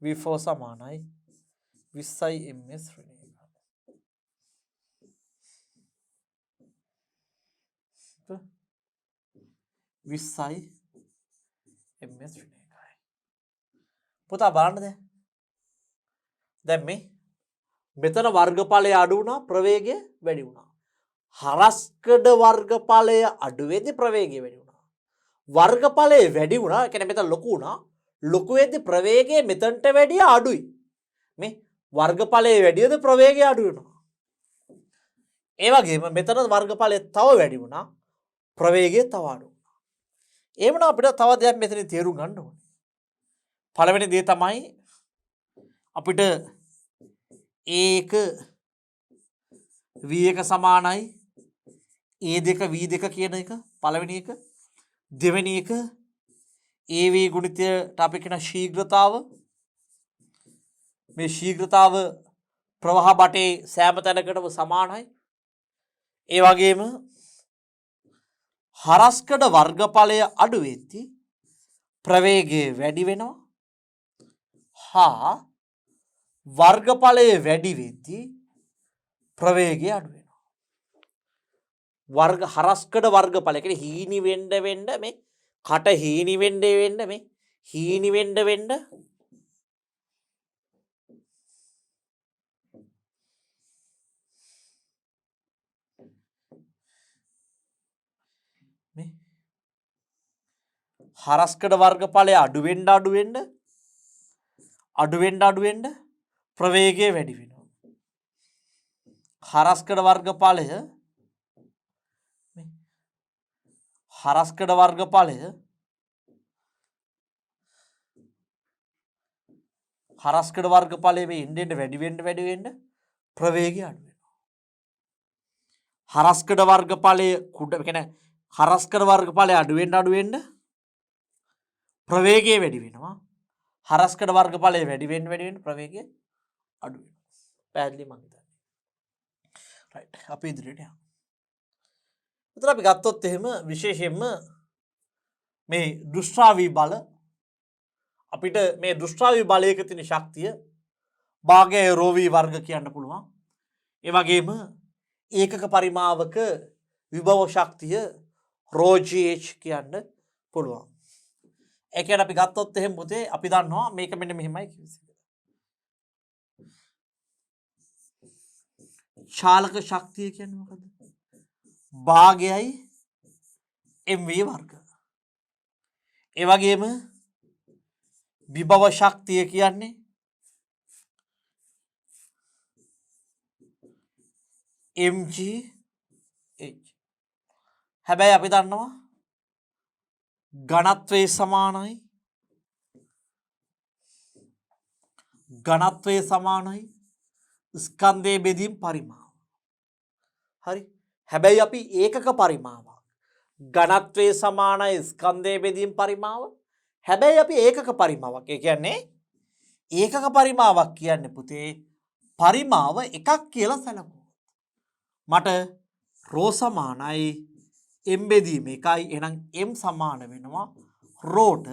v4 සමානයි 20යි ms ඍණ 1. 20යි ms ඍණ 1යි. පුතා බලන්න දැන් මේ මෙතන වර්ගඵලය අඩු වුණා ප්‍රවේගය වැඩි වුණා. හරස්කඩ වර්ගඵලය අඩු වෙද්දී ප්‍රවේගය වැඩි වුණා. වර්ගඵලය වැඩි වුණා. ඒ කියන්නේ මෙතන ලොකු වුණා. ලොකු වෙද්දී ප්‍රවේගය මෙතනට වැඩිය අඩුයි. මේ වර්ගඵලය වැඩි වෙද්දී ප්‍රවේගය අඩු වෙනවා. ඒ වගේම මෙතන වර්ගඵලය තව වැඩි වුණා. ප්‍රවේගය තව අඩු වුණා. ඒ වුණා අපිට තව දෙයක් මෙතන තේරුම් ගන්න ඕනේ. පළවෙනි දේ තමයි අපිට A1 V1 සමානයි A2 V2 කියන එක පළවෙනි එක. දෙවෙනි එක AV ගුණිතයට අපි කියන ශීඝ්‍රතාව. මේ ශීඝ්‍රතාව ප්‍රවාහ බටේ සෑම තැනකටම සමානයි. ඒ වගේම හරස්කඩ වර්ගඵලය අඩු වෙද්දී ප්‍රවේගය වැඩි වෙනවා. හා වර්ගඵලය වැඩි වෙද්දී ප්‍රවේගය අඩු වෙනවා. හරස්කඩ වර්ගඵලය කියන්නේ හීනි වෙන්න මේ කට හීනි වෙන්න මේ හීනි වෙන්න මේ හරස්කඩ වර්ගඵලය අඩු වෙන්න ප්‍රවේගය වැඩි වෙනවා. හරස්කඩ වර්ගඵලය මේ ඉන්නෙන් වැඩි වෙන්න ප්‍රවේගය අඩු වෙනවා. හරස්කඩ වර්ගඵලය කියන්නේ හරස්කඩ වර්ගඵලය අඩු වෙන්න ප්‍රවේගය වැඩි වෙනවා. හරස්කඩ වර්ගඵලය වැඩි වෙන්න ප්‍රවේගය අඩු වෙනවා. පැහැදිලි මං හිතන්නේ. රයිට්. අපි ඉදිරියට යමු. මෙතන අපි ගත්තොත් එහෙම විශේෂයෙන්ම මේ දෘෂ්ටාවී බල අපිට මේ දෘෂ්ටාවී බලයක තියෙන ශක්තිය භාගය රෝවී වර්ග කියන්න පුළුවන්. ඒ වගේම ඒකක පරිමාවක විභව ශක්තිය රෝ GH කියන්න පුළුවන්. ඒ කියන්නේ අපි ගත්තොත් එහෙම පුතේ අපි දන්නවා මේක මෙන්න මෙහෙමයි කිව්වේ. ශාලක ශක්තිය කියන්නේ මොකද්ද? භාගයයි MV වර්ග. ඒ වගේම විභව ශක්තිය කියන්නේ mgh. හැබැයි අපි දන්නවා ඝනත්වයේ සමානයි ස්කන්ධයේ බෙදීම් පරිමාව. හරි. හැබැයි අපි ඒකක පරිමාවක්. ඝනත්වයේ සමානයි ස්කන්ධයේ බෙදීම් පරිමාව. හැබැයි අපි ඒකක පරිමාවක්. ඒ කියන්නේ ඒකක පරිමාවක් කියන්නේ පුතේ පරිමාව එකක් කියලා සැලකුවොත්. මට රෝ සමානයි m බෙදීම එකයි. එහෙනම් m සමාන වෙනවා රෝට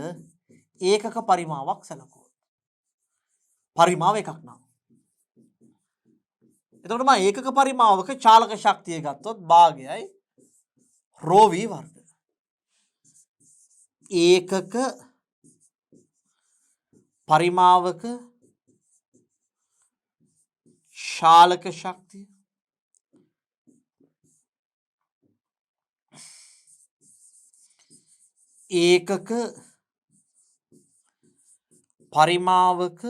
ඒකක පරිමාවක් සැලකුවොත්. පරිමාව එකක් නම්. එතකොට මම ඒකක පරිමාවක චාලක ශක්තිය ගත්තොත් භාගයයි රෝ v වර්ග. ඒකක පරිමාවක ශාලක ශක්තිය ඒකක පරිමාවක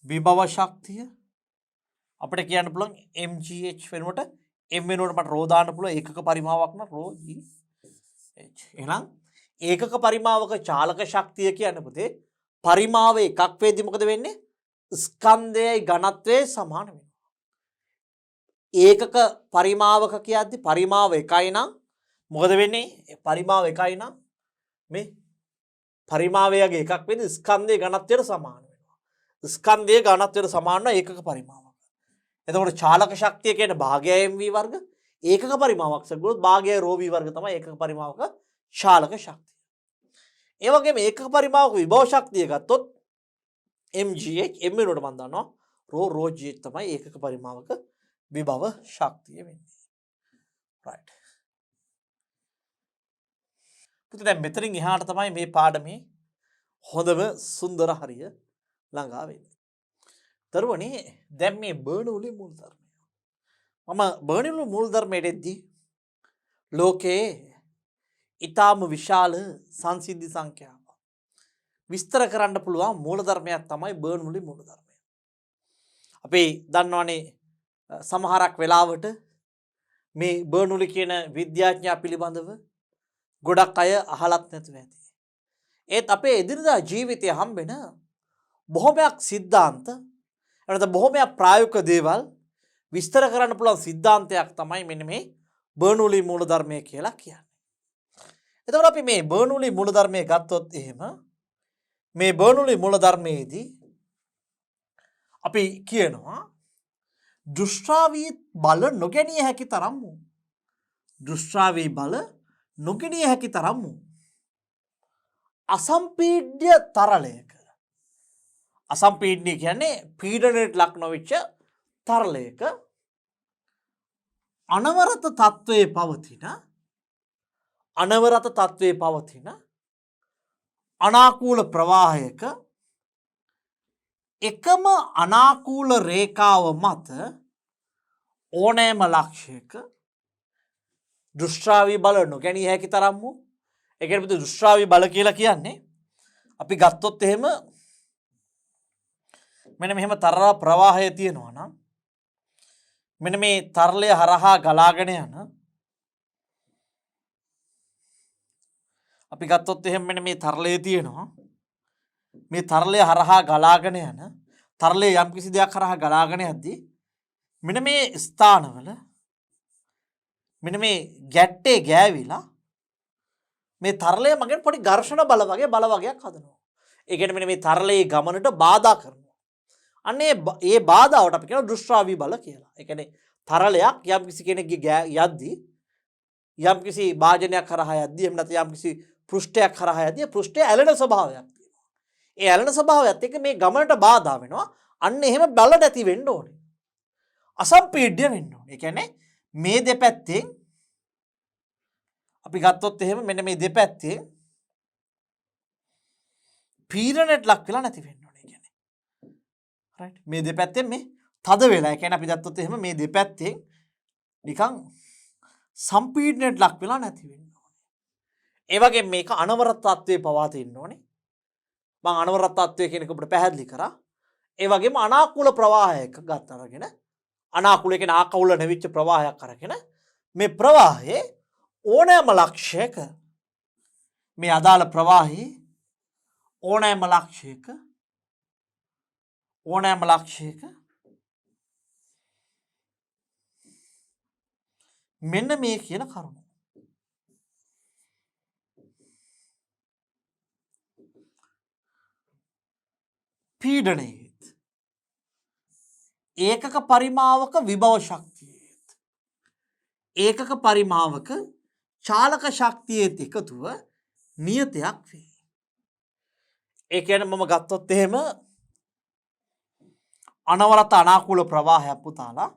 විභව ශක්තිය අපිට කියන්න පුළුවන් mgh වෙනුවට m වෙනුවට මට රෝ දාන්න පුළුවන් ඒකක පරිමාවක් නම් රෝ g h. එහෙනම් ඒකක පරිමාවක චාලක ශක්තිය කියන්නේ පුතේ පරිමාව එකක් වේදී මොකද වෙන්නේ? ස්කන්ධයයි ඝනත්වයයි සමාන වෙනවා. ඒකක පරිමාවක කියද්දි පරිමාව එකයි නම් මොකද වෙන්නේ? පරිමාව එකයි නම් මේ පරිමාවයගේ එකක් වෙන්නේ ස්කන්ධයේ ඝනත්වයට සමාන වෙනවා. ස්කන්ධයේ ඝනත්වයට සමාන වෙන ඒකක පරිමාවක. එතකොට චාලක ශක්තිය කියන්නේ භාගයයි mv වර්ග. ඒකක පරිමාවක් සගුණොත් භාගයයි rho v වර්ග තමයි ඒකක පරිමාවක චාලක ශක්තිය. ඒ වගේම ඒකක පරිමාවක විභව ශක්තිය ගත්තොත් mgh m වෙනුවට මම දන්නවා rho gh තමයි ඒකක පරිමාවක විභව ශක්තිය වෙන්නේ. right. පුතේ දැන් මෙතනින් එහාට තමයි මේ පාඩමේ හොඳම සුන්දර හරිය ළඟා වෙන්නේ. දරුවනේ දැන් මේ බර්නූලි මූල ධර්මය. මම බර්නූලි මූල ධර්මයට එද්දී ලෝකයේ ඊටාම විශාල සංසිද්ධි සංඛ්‍යාවක් විස්තර කරන්න පුළුවන් මූල ධර්මයක් තමයි බර්නූලි මූල ධර්මය. අපි දන්නවනේ සමහරක් වෙලාවට මේ බර්නූලි කියන විද්‍යාඥයා පිළිබඳව ගොඩක් අය අහලත් නැතුව ඇති. ඒත් අපේ එදිනදා ජීවිතයේ හම්බෙන බොහොමයක් සිද්ධාන්ත එනත බොහොමයක් ප්‍රායෝගික දේවල් විස්තර කරන්න පුළුවන් සිද්ධාන්තයක් තමයි මෙන්න මේ බර්නූලි මූලධර්මය කියලා කියන්නේ. එතකොට අපි මේ බර්නූලි මූලධර්මය ගත්තොත් එහෙම මේ බර්නූලි මූලධර්මයේදී අපි කියනවා දෘෂ්ටාවී බල නොගැනිය හැකි තරම් වූ දෘෂ්ටාවී බල නොගැනිය හැකි තරම් වූ අසම්පීඩ්‍ය තරලයක අසම්පීඩ්‍ය කියන්නේ පීඩනයට ලක් නොවිච්ච තරලයක අනවරත තත්ත්වයේ පවතින අනාකූල ප්‍රවාහයක එකම අනාකූල රේඛාව මත ඕනෑම ලක්ෂයක දෘෂ්ටාවී බල නොගැනිය හැකි තරම් වූ ඒ කියන්නේ දෘෂ්ටාවී බල කියලා කියන්නේ අපි ගත්තොත් එහෙම මෙන්න මෙහෙම තරල ප්‍රවාහය තියෙනවා නම් මෙන්න මේ තරලය හරහා ගලාගෙන යන අපි ගත්තොත් එහෙම මෙන්න මේ තරලය තියෙනවා මේ තරලය හරහා ගලාගෙන යන තරලය යම්කිසි දෙයක් හරහා ගලාගෙන යද්දී මෙන්න මේ ස්ථානවල මෙන්න මේ ගැට්ටේ ගෑවිලා මේ තරලය මගෙන් පොඩි ඝර්ෂණ බල වගේක් හදනවා. ඒ කියන්නේ මෙන්න මේ තරලයේ ගමනට බාධා කරනවා. අන්න ඒ බාධාවට අපි කියනවා දෘෂ්ටාවී බල කියලා. ඒ කියන්නේ තරලයක් යම්කිසි කෙනෙක්ගේ යද්දී යම්කිසි භාජනයක් කරහා යද්දී එහෙම නැත්නම් යම්කිසි පෘෂ්ඨයක් කරහා යද්දී පෘෂ්ඨය ඇලෙන ස්වභාවයක් තියෙනවා. ඒ ඇලෙන ස්වභාවයත් එක්ක මේ ගමනට බාධා වෙනවා. අන්න එහෙම බල නැති වෙන්න ඕනේ. අසම්පීඩ්‍ය වෙන්න ඕනේ. ඒ කියන්නේ මේ දෙපැත්තෙන් අපි ගත්තොත් එහෙම මෙන්න මේ දෙපැත්තේ පීඩනයට ලක් වෙලා නැති වෙන්න ඕනේ කියන්නේ. රයිට්. මේ දෙපැත්තෙන් මේ තද වෙලා. ඒ කියන්නේ අපි ගත්තොත් එහෙම මේ දෙපැත්තෙන් නිකන් සම්පීඩනයට ලක් වෙලා නැති වෙන්න ඕනේ. ඒ වගේ මේක අනවරත තත්ත්වයේ පවා තියෙන්න ඕනේ. මම අනවරත තත්ත්වය කියන එක ඔබට පැහැදිලි කරා. ඒ වගේම අනාකූල ප්‍රවාහයක ගන්න අරගෙන අනාකූල කියන ආකූල නැවිච්ච ප්‍රවාහයක් අරගෙන මේ ප්‍රවාහයේ ඕනෑම ලක්ෂයක මේ අදාළ ප්‍රවාහයේ ඕනෑම ලක්ෂයක මෙන්න මේ කියන කරුණ පීඩනයේත් ඒකක පරිමාවක විභව ශක්තියේත් ඒකක පරිමාවක චාලක ශක්තියේත් එකතුව නියතයක් වේ. ඒ කියන්නේ මම ගත්තොත් එහෙම අනවරත අනාකූල ප්‍රවාහයක් පුතාලා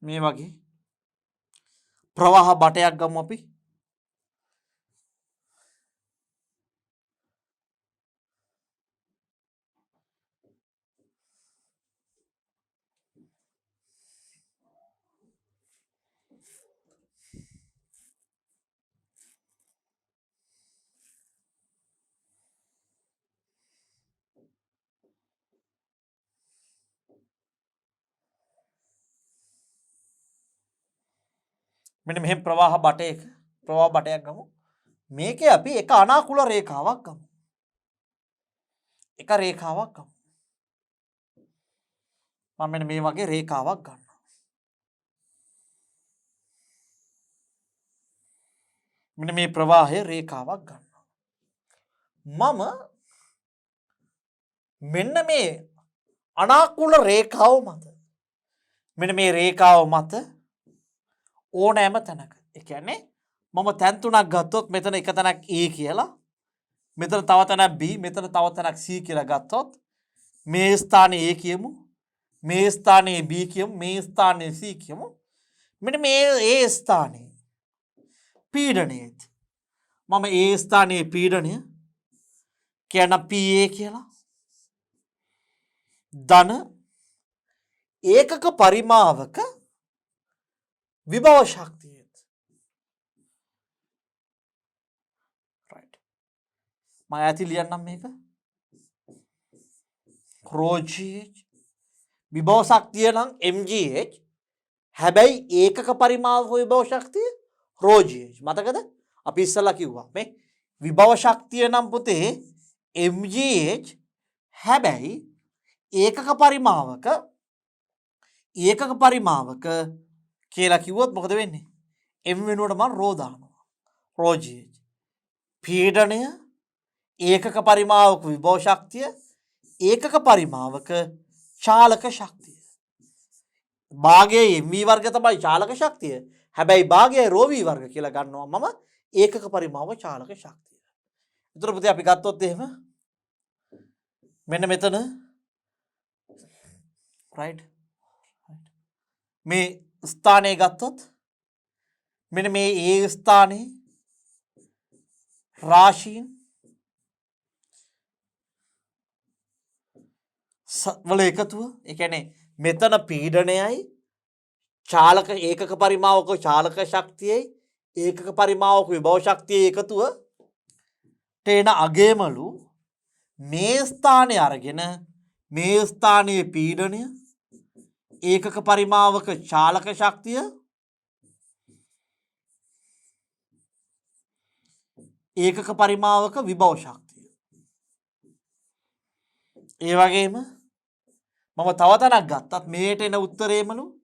මේ වගේ ප්‍රවාහ බටයක් ගමු අපි. මෙන්න මෙහෙම ප්‍රවාහ බටයක් ගමු. මේකේ අපි එක අනාකූල රේඛාවක් ගමු. එක රේඛාවක් ගමු. මම මෙන්න මේ වගේ රේඛාවක් ගන්නවා. මෙන්න මේ ප්‍රවාහයේ රේඛාවක් ගන්නවා. මම මෙන්න මේ අනාකූල රේඛාව මත මෙන්න මේ රේඛාව මත ඕනෑම තැනක. ඒ කියන්නේ මම තැන් තුනක් ගත්තොත් මෙතන එක තැනක් A කියලා, මෙතන තව තැනක් B, මෙතන තව තැනක් C කියලා ගත්තොත් මේ ස්ථානයේ A කියමු, මේ ස්ථානයේ B කියමු, මේ ස්ථානයේ C කියමු. මෙන්න මේ A ස්ථානයේ පීඩනයේත් මම A ස්ථානයේ පීඩනය කියන PA කියලා ධන ඒකක පරිමාවක විභව ශක්තියත් right මම ඇති ලියන්නම් මේක ρgh විභව ශක්තිය නම් mgh හැබැයි ඒකක පරිමාවක විභව ශක්තිය ρgh මතකද අපි ඉස්සලා කිව්වා මේ විභව ශක්තිය නම් පුතේ mgh හැබැයි ඒකක පරිමාවක කියලා කිව්වොත් මොකද වෙන්නේ? m වෙනුවට මම රෝ දානවා. ρgh. පීඩනය ඒකක පරිමාවක විභව ශක්තිය ඒකක පරිමාවක චාලක ශක්තිය. භාගයේ mv වර්ග තමයි චාලක ශක්තිය. හැබැයි භාගයේ ρv වර්ග කියලා ගන්නවා මම ඒකක පරිමාව චාලක ශක්තිය. ඒතර පුතේ අපි ගත්තොත් එහෙම මෙන්න මෙතන right මේ ස්ථානය ගත්තොත් මෙන්න මේ ඒ ස්ථානයේ රාශීන් වල එකතුව ඒ කියන්නේ මෙතන පීඩනයයි චාලක ඒකක පරිමාවක චාලක ශක්තියයි ඒකක පරිමාවක විභව ශක්තියයි එකතුව තේන අගේමලු මේ ස්ථානයේ අරගෙන මේ ස්ථානයේ පීඩනය ඒකක පරිමාවක චාලක ශක්තිය ඒකක පරිමාවක විභව ශක්තිය. ඒ වගේම මම තව තැනක් ගත්තත් මේට එන උත්තරේමලු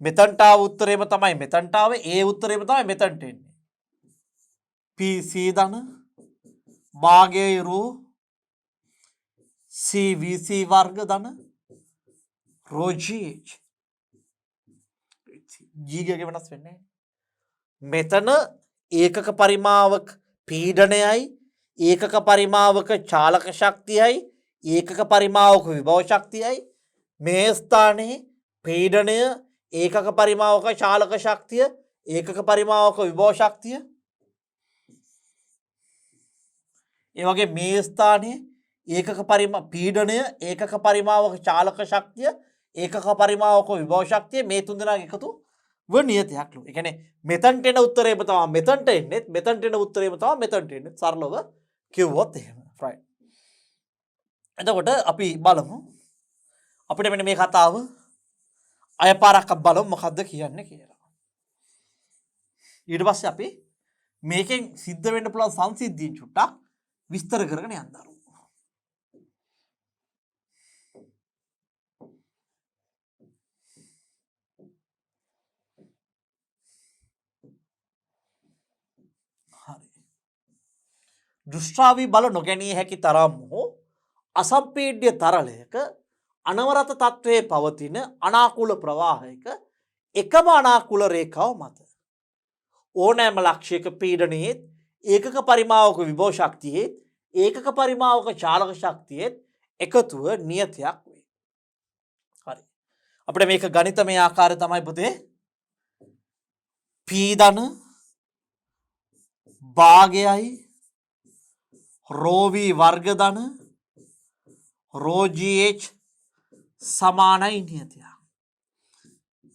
මෙතනට ආව උත්තරේම තමයි මෙතනට ආවේ ඒ උත්තරේම තමයි මෙතනට එන්නේ. PC ධන භාගයේ රෝ CVC වර්ග ධන ρgh g එක වෙනස් වෙන්නේ මෙතන ඒකක පරිමාවක පීඩනයයි ඒකක පරිමාවක චාලක ශක්තියයි ඒකක පරිමාවක විභව ශක්තියයි මේ ස්ථානයේ පීඩනය ඒකක පරිමාවක චාලක ශක්තිය ඒකක පරිමාවක විභව ශක්තිය ඒ වගේ මේ ස්ථානයේ ඒකක පීඩනය ඒකක පරිමාවක චාලක ශක්තිය ඒකක පරිමාවක විභව ශක්තිය මේ තුන්දෙනාගේ එකතු ව නියතයක්ලු. ඒ කියන්නේ මෙතනට එන උත්තරේම තමයි මෙතනට එන්නේ මෙතනට එන උත්තරේම තමයි මෙතනට එන්නේ සරලව කිව්වොත් එහෙම right. එතකොට අපි බලමු අපිට මෙන්න මේ කතාව අයපාරක් බලමු මොකද්ද කියන්නේ කියලා. ඊට පස්සේ අපි මේකෙන් සිද්ධ වෙන්න පුළුවන් සංසිද්ධීන් චුට්ටක් විස්තර කරගෙන යන්න. දෘෂ්ටාවී බල නොගැනී හැකි තරම් හෝ අසම්පීඩ්‍ය තරලයක අනවරත තත්ත්වයේ පවතින අනාකූල ප්‍රවාහයක එකම අනාකූල රේඛාව මත ඕනෑම ලක්ෂයක පීඩනයේත් ඒකක පරිමාවක විභව ශක්තියේත් ඒකක පරිමාවක චාලක ශක්තියේත් එකතුව නියතයක් වේ. හරි. අපිට මේක ගණිතමය ආකාරය තමයි පුතේ P ධන භාගයයි ρv වර්ග ධන ρgh සමානයි නියතයක්.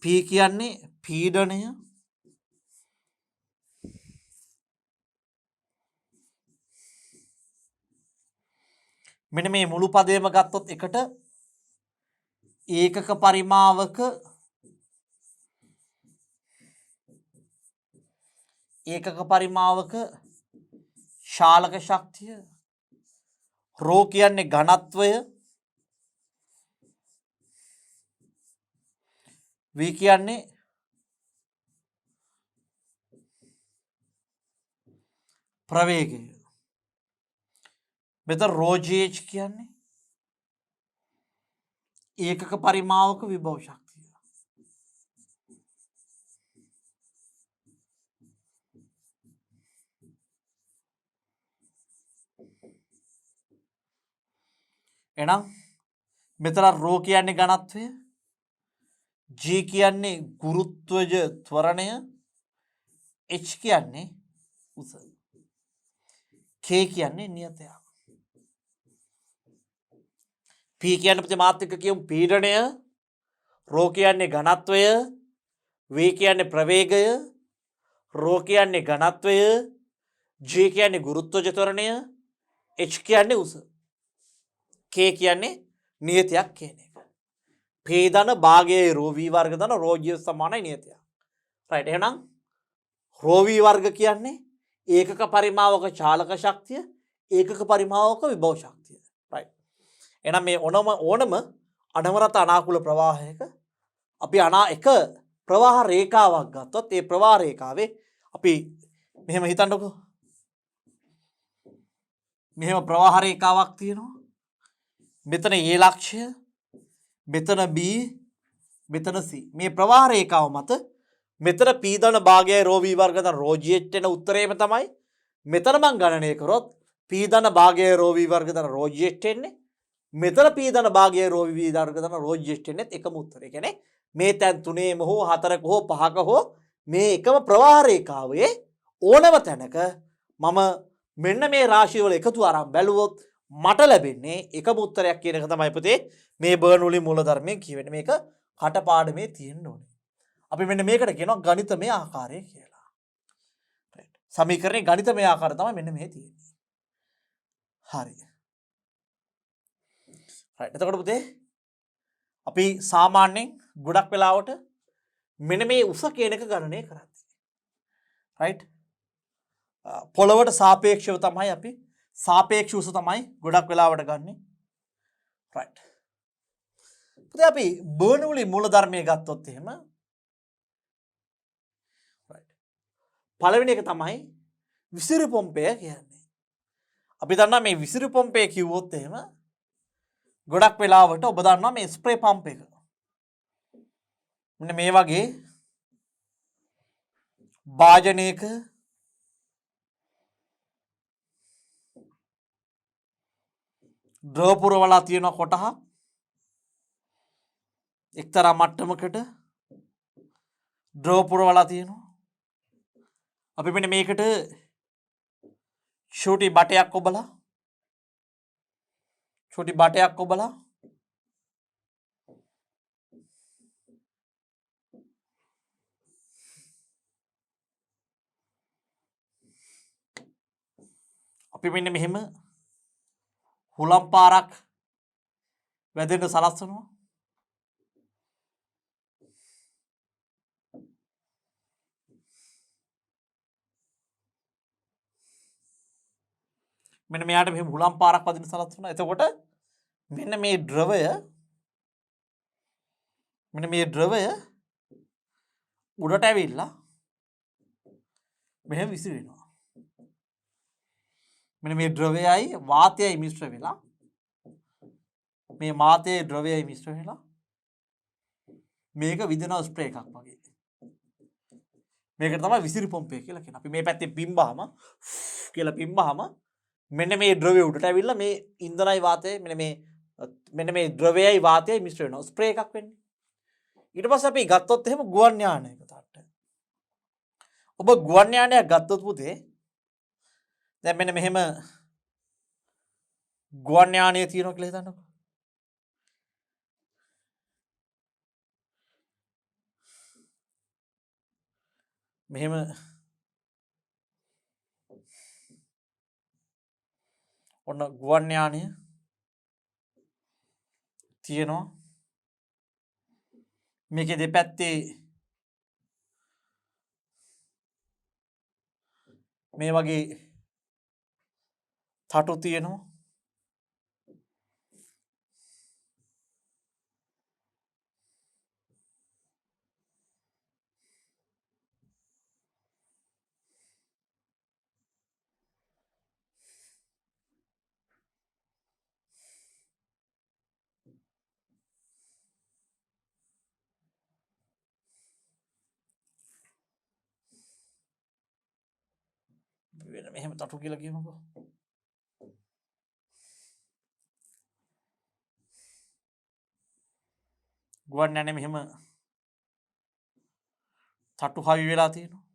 P කියන්නේ පීඩනය මෙන්න මේ මුළු පදයම ගත්තොත් එකට ඒකක පරිමාවක ඒකක පරිමාවක ශාලක ශක්තිය රෝ කියන්නේ ඝනත්වය v කියන්නේ ප්‍රවේගය මෙතන rho gh කියන්නේ ඒකක පරිමාවක විභව ශක්තිය එහෙනම් මෙතන rho කියන්නේ ඝනත්වය g කියන්නේ ගුරුත්වජ ත්වරණය h කියන්නේ උස k කියන්නේ නියතයක් p කියන්නේ ප්‍රතිමාත්‍රික කියමු පීඩනය rho කියන්නේ ඝනත්වය v කියන්නේ ප්‍රවේගය rho කියන්නේ ඝනත්වය g කියන්නේ ගුරුත්වජ ත්වරණය h කියන්නේ උස k කියන්නේ නියතයක් කියන එක p ධන භාගයේ rho v වර්ග ධන rho g සමානයි නියතයක් රයිට් එහෙනම් rho v වර්ග කියන්නේ ඒකක පරිමාවක චාලක ශක්තිය ඒකක පරිමාවක විභව ශක්තිය රයිට් එහෙනම් මේ ඕනම අනවරත අනාකූල ප්‍රවාහයක අපි එක ප්‍රවාහ රේඛාවක් ගත්තොත් ඒ ප්‍රවාහ රේඛාවේ අපි මෙහෙම හිතන්නකෝ මෙහෙම ප්‍රවාහ රේඛාවක් තියෙනවා මෙතන A ලක්ෂය මෙතන B මෙතන C මේ ප්‍රවාහ රේඛාව මත මෙතන p ධන භාගයයි rho v වර්ග ධන rho g h එන උත්තරේම තමයි මෙතන මං ගණනය කරොත් p ධන භාගයයි rho v වර්ග ධන rho g h එන්නේ මෙතන p ධන භාගයයි rho v වර්ග ධන rho g h එන්නේ එකම උත්තරේ. කියන්නේ මේ තැන් තුනේම හෝ හතරක හෝ පහක හෝ මේ එකම ප්‍රවාහ රේඛාවේ ඕනම තැනක මම මෙන්න මේ රාශිය වල එකතු අරන් බැලුවොත් මට ලැබෙන්නේ එකම උත්තරයක් කියන එක තමයි පුතේ මේ බර්නූලි මූලධර්මයෙන් කියවෙන්නේ. මේක කටපාඩමේ තියෙන්න ඕනේ. අපි මෙන්න මේකට කියනවා ගණිතමය ආකාරය කියලා. රයිට්. සමීකරණේ ගණිතමය ආකාරය තමයි මෙන්න මේ තියෙන්නේ. හරි. රයිට්. එතකොට පුතේ අපි සාමාන්‍යයෙන් ගොඩක් වෙලාවට මෙන්න මේ උස කියන එක ගණනය කරන්නේ. රයිට්. පොළවට සාපේක්ෂව තමයි අපි සාපේක්ෂ උස තමයි ගොඩක් වෙලාවට ගන්නෙ. රයිට්. පුතේ අපි බර්නූලි මූලධර්මය ගත්තොත් එහෙම පළවෙනි එක තමයි විසිරි පොම්පය කියන්නේ. අපි දන්නවා මේ විසිරි පොම්පය කිව්වොත් එහෙම ගොඩක් වෙලාවට ඔබ දන්නවා මේ ස්ප්‍රේ පම්ප් එක. මෙන්න මේ වගේ භාජනයක ද්‍රව පුරවලා තියෙන කොටහ එක්තරා මට්ටමකට ද්‍රව පුරවලා තියෙනවා. අපි මෙන්න මේකට ෂූටි බටයක් ඔබලා අපි මෙන්න මෙහෙම හුලම් පාරක් වැදෙන්න සලස්වනවා. මෙන්න මෙයාට මෙහෙම හුලම් පාරක් වදින්න සලස්වනවා. එතකොට මෙන්න මේ ද්‍රවය උඩට ඇවිල්ලා මෙහෙම විසිරෙනවා. මෙන්න මේ ද්‍රවයයි වාතයයි මිශ්‍ර වෙලා මේ වාතයේ ද්‍රවයයි මිශ්‍ර වෙලා මේක විදිනවා ස්ප්‍රේ එකක් වගේ. මේකට තමයි විසිරි පොම්පය කියලා කියන්නේ. අපි මේ පැත්තේ පිම්බාම කියලා පිම්බාම මෙන්න මේ ද්‍රවය උඩට ඇවිල්ලා මේ ඉන්ධනයි වාතයයි මෙන්න මේ ද්‍රවයයි වාතයයි මිශ්‍ර වෙනවා ස්ප්‍රේ එකක් වෙන්නේ. ඊට පස්සේ අපි ගත්තොත් එහෙම ගුවන් යානයක තට්ට. ඔබ ගුවන් යානයක් ගත්තොත් පුතේ දැන් මෙන්න මෙහෙම ගුවන් යානය තියෙනවා කියලා හිතන්නකෝ. මෙහෙම ඔන්න ගුවන් යානය තියෙනවා. මේකේ දෙපැත්තේ මේ වගේ තටු තියෙනවා. වෙන මෙහෙම තටු කියලා කියමුකෝ. ගුවන් යන්නේ මෙහෙම තටු හවි වෙලා තියෙනවා.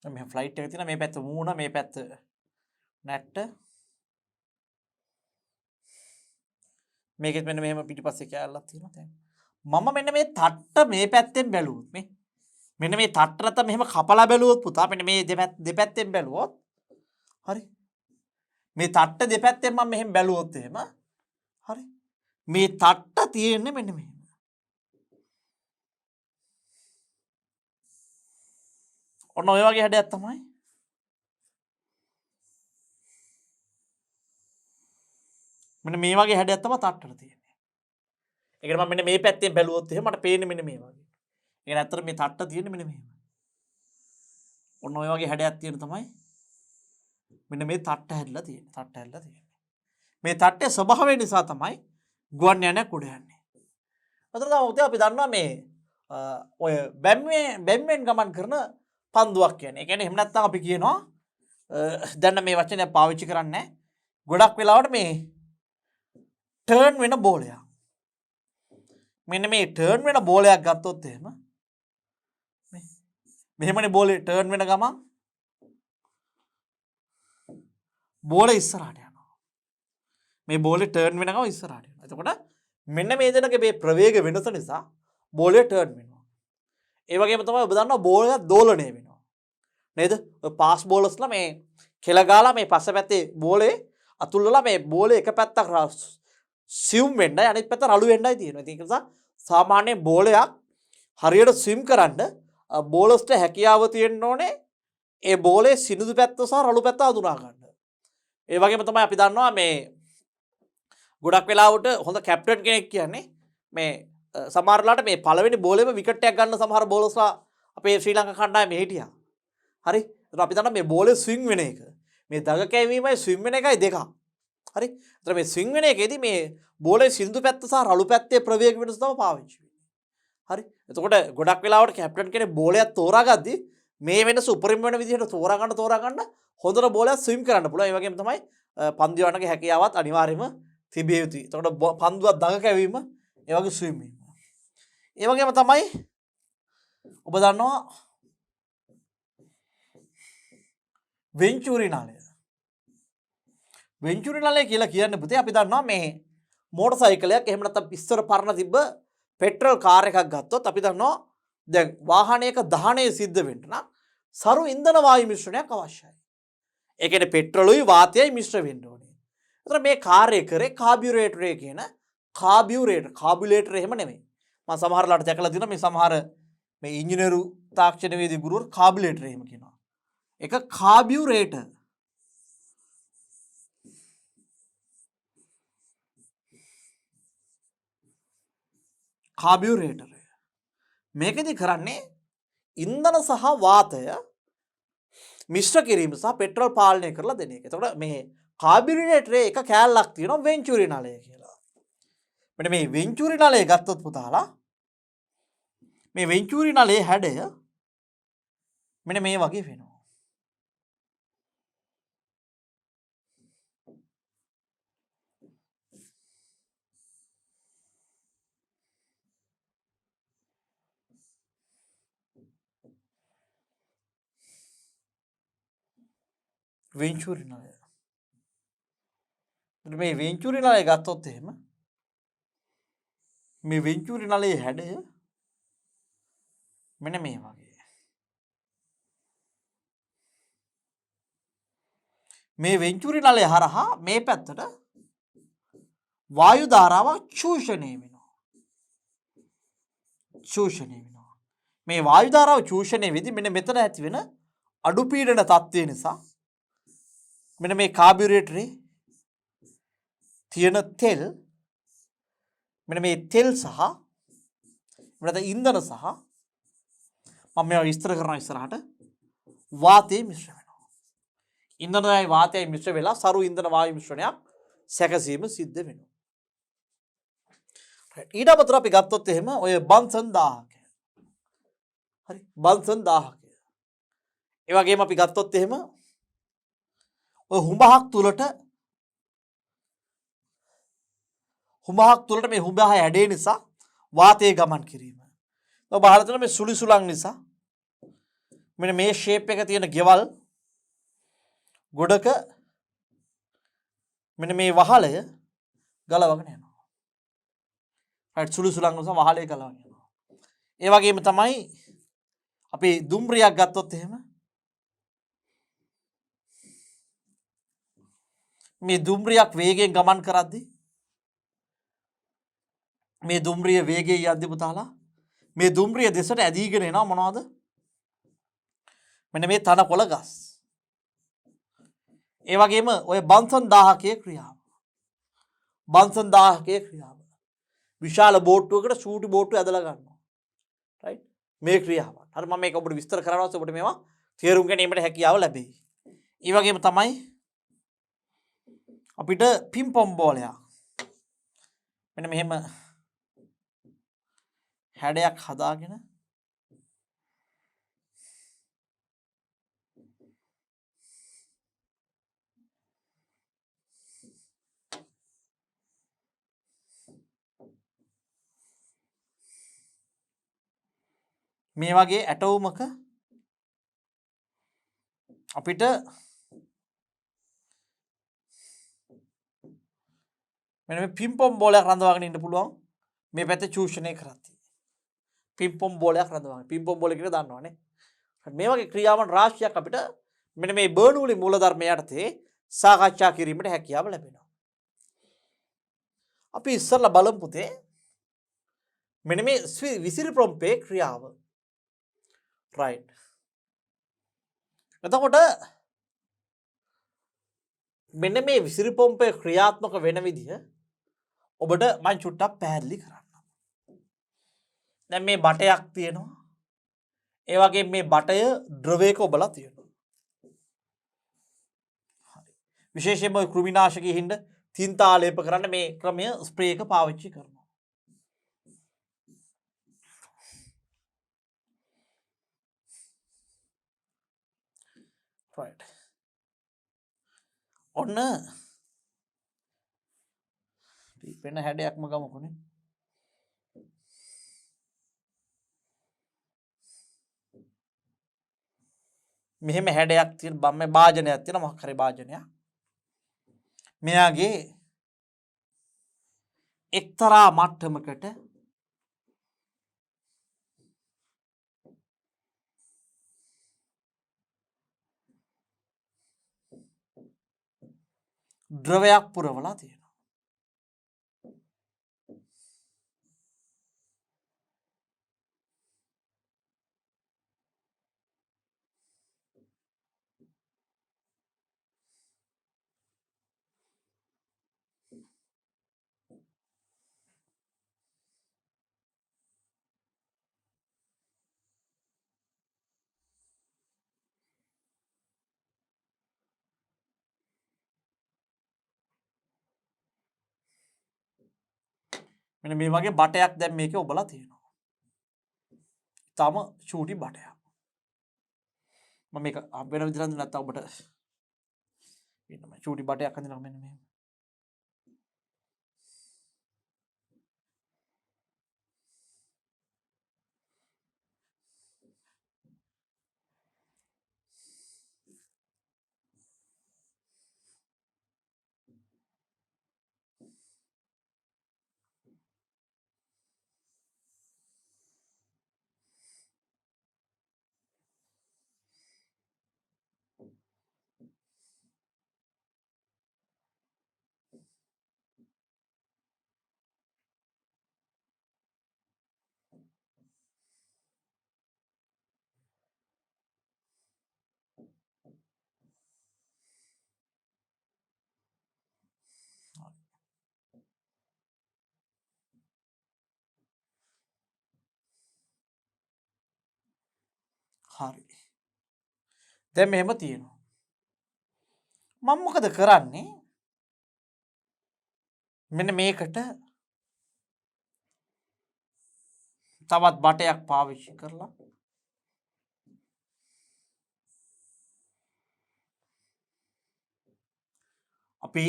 මේ ෆ්ලයිට් එක තියෙන මේ පැත්ත මූණ මේ පැත්ත නැට්ට මේකෙත් මෙන්න මෙහෙම පිටිපස්සේ කෑල්ලක් තියෙනවා දැන් මම මෙන්න මේ තට්ට මේ පැත්තෙන් බැලුවොත් මේ මෙන්න මේ තට්ට නැත්නම් මෙහෙම කපලා බැලුවොත් පුතා මෙන්න මේ දෙපැත්තෙන් බැලුවොත් හරි මේ තට්ට දෙපැත්තෙන් මම මෙහෙම බැලුවොත් එහෙම හරි මේ තට්ට තියෙන්නේ මෙන්න මෙහෙම ඔන්න ඔය වගේ හැඩයක් තමයි මෙන්න මේ වගේ හැඩයක් තමයි තට්ටට තියෙන්නේ. ඒකට මම මෙන්න මේ පැත්තෙන් බැලුවොත් එහෙම මට පේන්නේ මෙන්න මේ වගේ. ඒක ඇත්තට මේ තට්ට තියෙන්නේ මෙන්න මෙහෙම. ඔන්න ඔය වගේ හැඩයක් තියෙන තමයි මෙන්න මේ තට්ට හැදලා තියෙන්නේ. තට්ට හැදලා තියෙන්නේ. මේ තට්ටේ ස්වභාවය නිසා තමයි ගුවන් යානයක් උඩ යන්නේ. අතන තමයි අපි දන්නවා මේ ඔය බැම්මෙන් ගමන් කරන පන්දුවක් කියන්නේ. ඒ කියන්නේ එහෙම නැත්නම් අපි කියනවා දැන් මේ වචනය පාවිච්චි කරන්නේ ගොඩක් වෙලාවට මේ ටර්න් වෙන බෝලයක්. මෙන්න මේ ටර්න් වෙන බෝලයක් ගත්තොත් එහෙම මෙහෙමනේ බෝලේ ටර්න් වෙන ගමන් බෝලේ ඉස්සරහට යනවා. මේ බෝලේ ටර්න් වෙන ගමන් ඉස්සරහට යනවා. එතකොට මෙන්න මේ දෙනගේ මේ ප්‍රවේග වෙනස නිසා බෝලේ ටර්න් වෙනවා. ඒ වගේම තමයි ඔබ දන්නවා බෝලයක් දෝලණය වෙනවා. නේද? ඔය පාස් බෝලර්ස්ලා මේ කෙල ගාලා මේ පස්ස පැත්තේ බෝලේ අතුල්ලලා මේ බෝලේ එක පැත්තක් සිවුම් වෙන්නයි අනිත් පැත්ත රළු වෙන්නයි තියෙනවා. ඒක නිසා සාමාන්‍ය බෝලයක් හරියට ස්විම් කරන්න බෝලර්ස්ට හැකියාව තියෙන්න ඕනේ ඒ බෝලේ සිනිඳු පැත්ත සහ රළු පැත්ත හඳුනා ගන්න. ඒ වගේම තමයි අපි දන්නවා මේ ගොඩක් වෙලාවට හොඳ කැප්ටන් කෙනෙක් කියන්නේ මේ සමහරලාට මේ පළවෙනි බෝලෙම විකට් එකක් ගන්න සමහර බෝලර්ස්ලා අපේ ශ්‍රී ලංකා කණ්ඩායමේ හිටියා. හරි? ඒතර අපි දන්නවා මේ බෝලේ ස්විං වෙන එක. මේ දග කැවීමයි ස්විම් වෙන එකයි දෙකක්. හරි? ඒතර මේ ස්විං වෙන එකේදී මේ බෝලේ සිනිඳු පැත්ත සහ රළු පැත්තේ ප්‍රවේග වෙනස තමයි පාවිච්චි වෙන්නේ. හරි? එතකොට ගොඩක් වෙලාවට කැප්ටන් කෙනෙක් බෝලයක් තෝරාගද්දි මේ වෙනස උපරිම වෙන විදිහට තෝරා ගන්න හොඳට බෝලයක් ස්විම් කරන්න පුළුවන්. ඒ වගේම තමයි පන්දු යවන්නගේ හැකියාවත් අනිවාර්යයෙන්ම තිබිය යුතුයි. එතකොට පන්දුවක් දඟ කැවීම ඒ වගේ ස්විම් වීම. ඒ වගේම තමයි ඔබ දන්නවා වෙන්චුරි නාලය. වෙන්චුරි නාලය කියලා කියන්නේ පුතේ අපි දන්නවා මේ මෝටර් සයිකලයක් එහෙම නැත්නම් ඉස්සර පරණ තිබ්බ පෙට්‍රල් කාර් එකක් ගත්තොත් අපි දන්නවා දැන් වාහනයක දහනය සිද්ධ වෙන්න නම් සරු ඉන්ධන වායු මිශ්‍රණයක් අවශ්‍යයි. ඒ කියන්නේ පෙට්‍රලුයි වාතයයි මිශ්‍ර වෙන්න ඕනේ. ඒතර මේ කාර්යය කරේ කාබියුරේටරේ කියන කාබියුලේටර් එහෙම නෙමෙයි. මම සමහරලාට දැකලා තියෙනවා මේ සමහර මේ ඉංජිනේරු තාක්ෂණවේදී ගුරුවරු කාබියුලේටර් එහෙම කියනවා. ඒක කාබියුරේටර්. කාබියුරේටර්. මේකෙදි කරන්නේ ඉන්ධන සහ වාතය මිශ්‍ර කිරීම සහ පෙට්‍රල් පාලනය කරලා දෙන එක. එතකොට මේ කාබියුරේටරේ එක කෑල්ලක් තියෙනවා වෙන්චුරි නලය කියලා. මෙන්න මේ වෙන්චුරි නලය ගත්තොත් පුතාලා මේ වෙන්චුරි නලයේ හැඩය මෙන්න මේ වගේ වෙනවා. වෙන්චූරි නලය. මේ වෙන්චූරි නලය ගත්තොත් එහෙම මේ වෙන්චූරි නලයේ හැඩය මෙන්න මේ වගේ. මේ වෙන්චූරි නලය හරහා මේ පැත්තට වායු ධාරාවක් චූෂණය වෙනවා. චූෂණය වෙනවා. මේ වායු ධාරාව චූෂණය වෙද්දී මෙන්න මෙතන ඇති වෙන අඩු පීඩන තත්ත්වය නිසා මෙන්න මේ කාබියුරේටරේ තියෙන තෙල් මෙන්න මේ තෙල් සහ මෙන්න ඉන්ධන සහ මම මේවා විස්තර කරනවා ඉස්සරහට වාතයේ මිශ්‍ර වෙනවා. ඉන්ධනයයි වාතයයි මිශ්‍ර වෙලා සරු ඉන්ධන වායු මිශ්‍රණයක් සැකසීම සිද්ධ වෙනවා. ඊට අමතරව අපි ගත්තොත් එහෙම ඔය බන්සන් 1000ක. හරි බන්සන් 1000ක. ඒ වගේම අපි ගත්තොත් එහෙම ඔය හුඹහක් තුලට මේ හුඹහ හැඩේ නිසා වාතයේ ගමන් කිරීම. ඔබ බලලා තියෙන මේ සුළි සුළං නිසා මෙන්න මේ ෂේප් එක තියෙන ගෙවල් ගොඩක මෙන්න මේ වහලය ගලවගෙන යනවා. right සුළි සුළං නිසා වහලය ගලවගෙන යනවා. ඒ වගේම තමයි අපි දුම්රියක් ගත්තොත් එහෙම මේ දුම්රියක් වේගයෙන් ගමන් කරද්දී මේ දුම්රිය වේගයෙන් යද්දී පුතාලා මේ දුම්රිය දෙසට ඇදීගෙන එනවා මොනවද? මෙන්න මේ තනකොළ ගස්. ඒ වගේම ඔය බන්සන් 1000කේ ක්‍රියාව. බන්සන් 1000කේ ක්‍රියාව. විශාල බෝට්ටුවකට චූටි බෝට්ටුව ඇදලා ගන්නවා. right මේ ක්‍රියාව. හරි මම මේක ඔබට විස්තර කරනවා ඔබට මේවා තේරුම් ගැනීමට හැකියාව ලැබෙයි. ඒ වගේම තමයි අපිට පිම්පොම් බෝලයක් මෙන්න මෙහෙම හැඩයක් හදාගෙන මේ වගේ ඇටවුමක අපිට මෙන්න මේ පිම්පොම් බෝලයක් රඳවාගෙන ඉන්න පුළුවන් මේ පැත්තේ චූෂණය කරද්දී. පිම්පොම් බෝලයක් රඳවාගෙන පිම්පොම් බෝල කියලා දන්නවනේ. මේ වගේ ක්‍රියාවන් රාශියක් අපිට මෙන්න මේ බර්නූලි මූලධර්ම යටතේ සාකච්ඡා කිරීමට හැකියාව ලැබෙනවා. අපි ඉස්සරලා බලමු පුතේ මෙන්න මේ විසිරි පොම්පේ ක්‍රියාව. right එතකොට මෙන්න මේ විසිරි පොම්පේ ක්‍රියාත්මක වෙන විදිහ ඔබට මම චුට්ටක් පැහැදිලි කරන්නම්. දැන් මේ බටයක් තියෙනවා. ඒ වගේ මේ බටය ද්‍රවයක ඔබලා තියෙනවා. හරි. විශේෂයෙන්ම කෘමිනාශකයේ හිඳ තින්තා ආලේප කරන්න මේ ක්‍රමය ස්ප්‍රේ එක පාවිච්චි කරනවා. right ඔන්න වෙන හැඩයක්ම ගමුකුනේ. මෙහෙම හැඩයක් තියෙන බම්මේ භාජනයක් තියෙන මොකක් හරි භාජනයක්. මෙයාගේ එක්තරා මට්ටමකට ද්‍රවයක් පුරවලා තියෙනවා. මෙන්න මේ වගේ බටයක් දැන් මේකේ ඔබලා තියෙනවා. තාම චූටි බටයක්. මම මේක වෙන විදිහට නැත්නම් ඔබට වෙනම චූටි බටයක් හඳිනවා මෙන්න මෙහෙම. හරි. දැන් මෙහෙම තියෙනවා. මම මොකද කරන්නේ? මෙන්න මේකට තවත් බටයක් පාවිච්චි කරලා අපි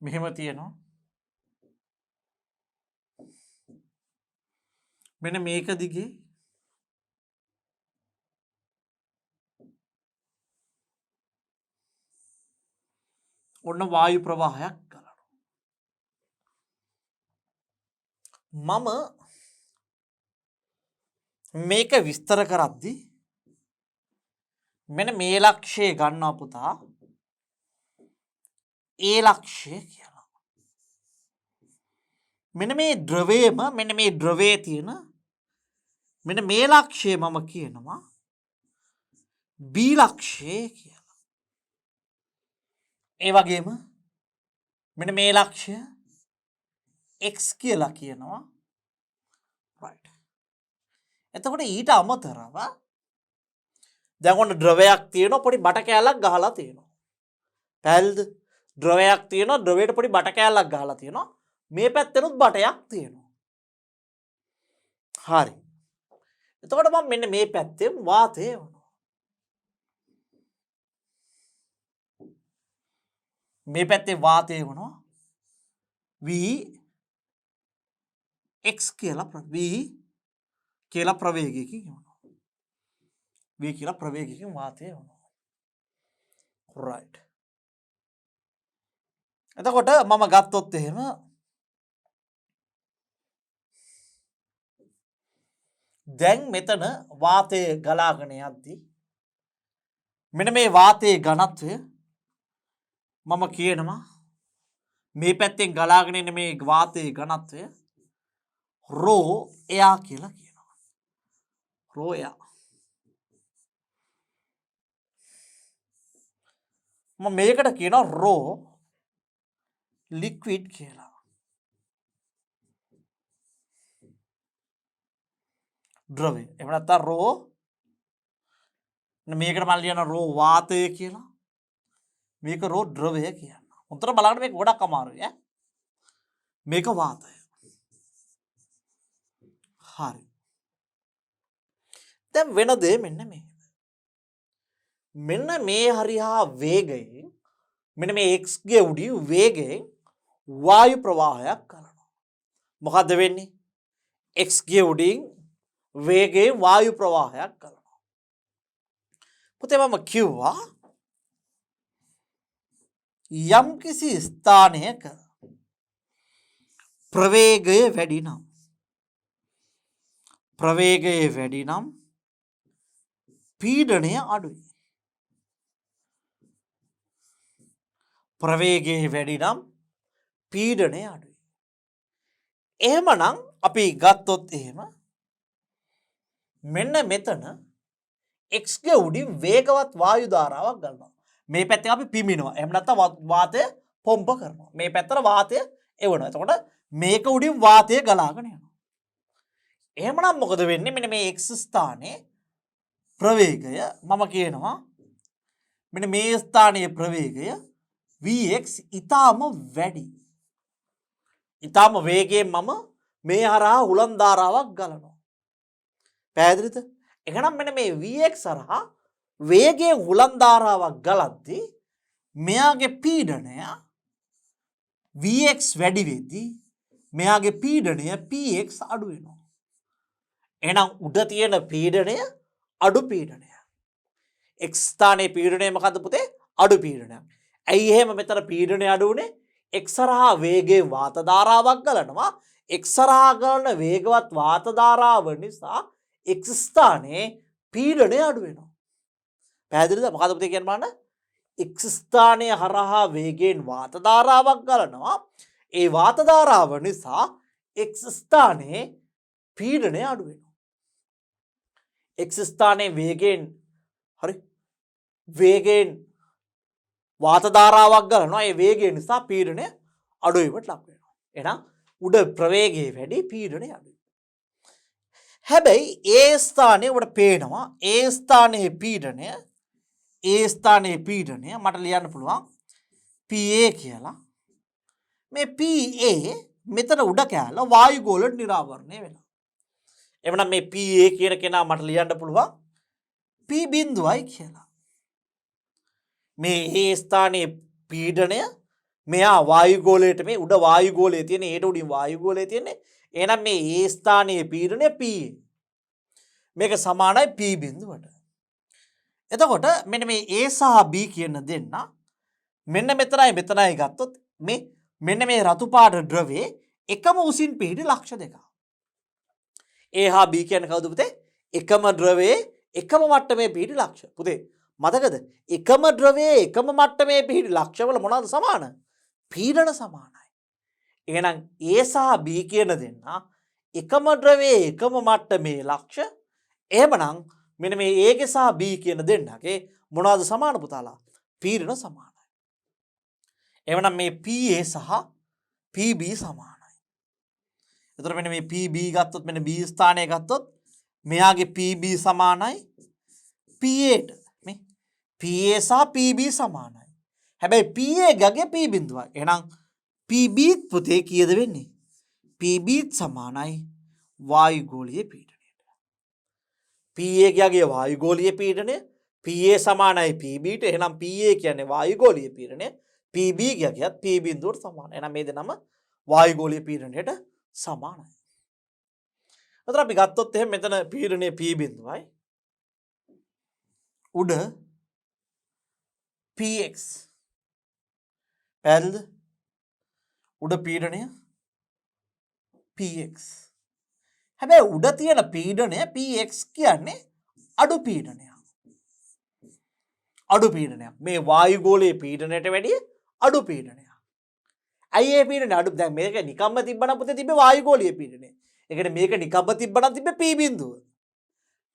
මෙහෙම තියෙනවා. මෙන්න මේක දිගේ ඔන්න වායු ප්‍රවාහයක් ගලනවා. මම මේක විස්තර කරද්දී මෙන්න මේ ලක්ෂය ගන්නවා පුතා. ඒ ලක්ෂය කියලා. මෙන්න මේ ද්‍රවයේම මෙන්න මේ ද්‍රවයේ තියෙන මෙන්න මේ ලක්ෂය මම කියනවා B ලක්ෂය කියලා. ඒ වගේම මෙන්න මේ ලක්ෂය X කියලා කියනවා. right. එතකොට ඊට අමතරව දැන් ඔන්න ද්‍රවයක් තියෙනවා පොඩි බට කෑල්ලක් ගහලා තියෙනවා. පැහැදිලිද? ද්‍රවයක් තියෙනවා ද්‍රවයට පොඩි බට කෑල්ලක් ගහලා තියෙනවා. මේ පැත්තෙනුත් බටයක් තියෙනවා. හරි. එතකොට මම මෙන්න මේ පැත්තෙන් වාතය වුණා. මේ පැත්තේ වාතය වුණා Vx කියලා ප්‍රවේගයකින් වුණා. V කියලා ප්‍රවේගයකින් වාතය වුණා. right. එතකොට මම ගත්තොත් එහෙම දැන් මෙතන වාතය ගලාගෙන යද්දී මෙන්න මේ වාතයේ ඝනත්වය මම කියනවා මේ පැත්තෙන් ගලාගෙන එන මේ වාතයේ ඝනත්වය රෝ එයා කියලා කියනවා. රෝ එයා. මම මේකට කියනවා රෝ ලික්විඩ් කියලා. ද්‍රවය. එහෙම නැත්නම් රෝ මේකට මම ලියන රෝ වාතය කියලා. මේක රෝ ද්‍රවය කියනවා. උතර බලන්න මේක ගොඩක් අමාරුයි ඈ. මේක වාතය. හරි. දැන් වෙන දේ මෙන්න මේ. මෙන්න මේ හරිහා වේගයෙන් මෙන්න මේ x ගේ උඩින් වේගයෙන් වායු ප්‍රවාහයක් කරනවා. මොකද්ද වෙන්නේ? x ගේ උඩින් වේගයෙන් වායු ප්‍රවාහයක් කරනවා. පුතේ මම කිව්වා යම් කිසි ස්ථානයක ප්‍රවේගය වැඩි නම් පීඩනය අඩුයි. ප්‍රවේගය වැඩි නම් පීඩනය අඩුයි. එහෙමනම් අපි ගත්තොත් එහෙම මෙන්න මෙතන x ගේ උඩින් වේගවත් වායු ධාරාවක් ගන්නවා. මේ පැත්තෙන් අපි පිමිනවා. එහෙම නැත්නම් වාතය පොම්ප කරනවා. මේ පැත්තට වාතය එවනවා. එතකොට මේක උඩින් වාතය ගලාගෙන යනවා. එහෙමනම් මොකද වෙන්නේ? මෙන්න මේ x ස්ථානයේ ප්‍රවේගය මම කියනවා මෙන්න මේ ස්ථානයේ ප්‍රවේගය Vx ඊටාම වැඩි. ඊටාම වේගයෙන් මම මේ හරහා හුලන් ධාරාවක් ගලනවා. පැහැදිලිද? එහෙනම් මෙන්න මේ Vx හරහා වේගයෙන් හුලන් ධාරාවක් ගලද්දී මෙයාගේ පීඩනය Vx වැඩි වෙද්දී මෙයාගේ පීඩනය Px අඩු වෙනවා. එහෙනම් උඩ තියෙන පීඩනය අඩු පීඩනයක්. x ස්ථානයේ පීඩනය මොකද්ද පුතේ? අඩු පීඩනයක්. ඇයි එහෙම මෙතන පීඩනය අඩු වුනේ? එක්සරහා වේගයෙන් වාත ධාරාවක් ගලනවා. එක්සරහා ගලන වේගවත් වාත ධාරාව නිසා x ස්ථානයේ පීඩනය අඩු වෙනවා. පැහැදිලිද? මොකද පුතේ කියන්න බලන්න. x ස්ථානයේ හරහා වේගයෙන් වාත ධාරාවක් ගලනවා. ඒ වාත ධාරාව නිසා x ස්ථානයේ පීඩනය අඩු වෙනවා. x ස්ථානයේ වේගයෙන් වේගයෙන් වාත ධාරාවක් ගලනවා. ඒ වේගය නිසා පීඩනය අඩු වීමට ලක් වෙනවා. එහෙනම් උඩ ප්‍රවේගය වැඩි, පීඩනය අඩුයි. හැබැයි ඒ ස්ථානයේ ඔබට පේනවා ඒ ස්ථානයේ පීඩනය මට ලියන්න පුළුවන් PA කියලා. මේ PA මෙතන උඩ කෑල්ල වායු ගෝලයට නිරාවරණය වෙනවා. එවනම් මේ PA කියන කෙනා මට ලියන්න පුළුවන් P බිඳුවයි කියලා. මේ ඒ ස්ථානයේ පීඩනය මෙයා වායු ගෝලයට, මේ උඩ වායු ගෝලයේ තියෙන, ඒට උඩින් වායු ගෝලයේ තියෙන්නේ. එහෙනම් මේ ඒ ස්ථානයේ පීඩනය P. මේක සමානයි P බිඳුවට. එතකොට මෙන්න මේ A සහ B කියන දෙන්න මෙන්න මෙතනයි ගත්තොත් මෙන්න මේ රතු පාට ද්‍රවයේ එකම උසින් පිහිටි ලක්ෂ දෙකක්. A හා B කියන්නේ කවුද පුතේ? එකම ද්‍රවයේ එකම මට්ටමේ පිහිටි ලක්ෂ. පුතේ මතකද? එකම ද්‍රවයේ එකම මට්ටමේ පිහිටි ලක්ෂවල මොනවද සමාන? පීඩන සමානයි. එහෙනම් A සහ B කියන දෙන්න එකම ද්‍රවයේ එකම මට්ටමේ ලක්ෂ. එහෙමනම් මෙන්න මේ A ගේ සහ B කියන දෙන්නගේ මොනවද සමාන පුතාලා? පීඩන සමානයි. එහෙනම් මේ PA සහ PB සමානයි. එතකොට මෙන්න මේ PB ගත්තොත්, මෙන්න B ස්ථානය ගත්තොත් මෙයාගේ PB සමානයි PAට. මේ PA සහ PB සමානයි. හැබැයි PA ගගේ P බිඳුවයි. එහෙනම් PB පුතේ කීයද වෙන්නේ? PB සමානයි වායු ගෝලීය පීඩනයට. PA ගගේ වායු ගෝලීය පීඩනය PA සමානයි PBට. එහෙනම් PA කියන්නේ වායු ගෝලීය පීඩනය, PB ගගේත් P බිඳුවට සමානයි. එහෙනම් මේ දෙනම වායු ගෝලීය පීඩනයට සමානයි. අතන අපි ගත්තොත් එහෙනම් මෙතන පීඩනය P බිඳුවයි. උඩ PX. පැහැදිලිද? උඩ පීඩනය PX. හැබැයි උඩ තියෙන පීඩනය PX කියන්නේ අඩු පීඩනයක්. මේ වායු ගෝලයේ පීඩනයට වැඩිය අඩු පීඩනයක්. ඇයි ඒ පීඩනය අඩු? දැන් මේක නිකම්ම තිබ්බනම් පුතේ තිබ්බේ වායු ගෝලීය පීඩනය. ඒ කියන්නේ මේක නිකම්ම තිබ්බනම් තිබ්බේ P බිඳුව.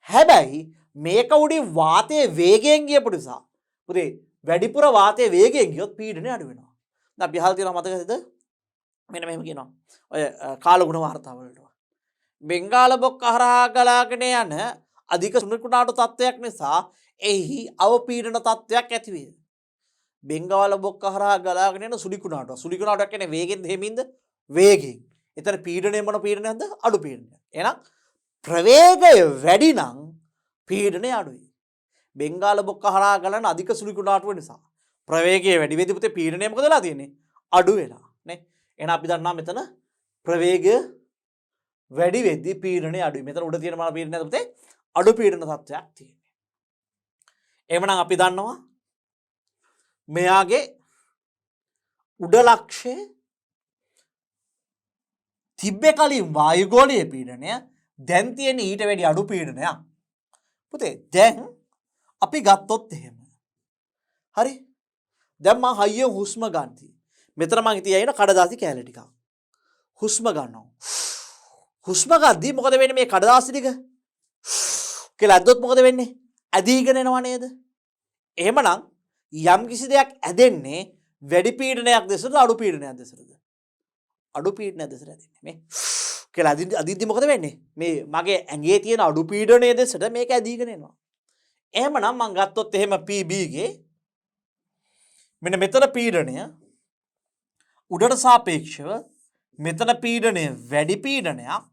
හැබැයි මේක උඩින් වාතයේ වේගයෙන් ගියපු නිසා පුතේ වැඩිපුර වාතයේ වේගයෙන් ගියොත් පීඩනය අඩු වෙනවා. දැන් අපි අහලා තියෙනවා මතකද? මෙන්න මෙහෙම කියනවා. ඔය කාලගුණ වාර්තාවලට. බෙන්ගාල බොක්ක හරහා ගලාගෙන යන අධික සුනිකුණාටු තත්ත්වයක් නිසා එහි අවපීඩන තත්ත්වයක් ඇති වේ. බෙන්ගාල බොක්ක හරහා ගලාගෙන යන සුනිකුණාටුවක්. සුනිකුණාටුවක් කියන්නේ වේගෙන් දෙමින්ද? වේගෙන්. එතන පීඩනය මොන පීඩනයක්ද? අඩු පීඩනයක්. එහෙනම් ප්‍රවේගය වැඩි නම් පීඩනය අඩුයි. බෙන්ගාල බොක්ක හරහා ගලන අධික සුනිකුණාටුව නිසා ප්‍රවේගය වැඩි වෙද්දී පුතේ පීඩනය මොකද වෙලා තියෙන්නේ? අඩු වෙලා නේ. එහෙනම් අපි දන්නවා මෙතන ප්‍රවේගය වැඩි වෙද්දී පීඩනය අඩුයි. මෙතන උඩ තියෙන මොන පීඩනයද පුතේ? අඩු පීඩන තත්ත්වයක් තියෙන්නේ. එහෙමනම් අපි දන්නවා මෙයාගේ උඩ ලක්ෂය තිබ්බේ කලින් වායු ගෝලීය පීඩනය, දැන් තියෙන ඊට වැඩි අඩු පීඩනයක්. පුතේ දැන් අපි ගත්තොත් එහෙම. හරි? දැන් මම හයියෙන් හුස්ම ගන්නති. මෙතන මම තියන කඩදාසි කෑලි ටිකක්. හුස්ම ගන්නවා. හුස්ම ගද්දී මොකද වෙන්නේ? මේ කඩදාසි ටික කියලා ඇද්දොත් මොකද වෙන්නේ? ඇදීගෙන එනවා නේද? එහෙමනම් යම් කිසි දෙයක් ඇදෙන්නේ වැඩි පීඩනයක් දෙසද අඩු පීඩනයක් දෙසද? අඩු පීඩනයක් දෙසට ඇදෙන්නේ. මේ කියලා අදිද්දි මොකද වෙන්නේ? මේ මගේ ඇඟේ තියෙන අඩු පීඩනයේ දෙසට මේක ඇදීගෙන එනවා. එහෙමනම් මම ගත්තොත් එහෙම PB ගේ මෙන්න මෙතන පීඩනය උඩට සාපේක්ෂව මෙතන පීඩනය වැඩි පීඩනයක්,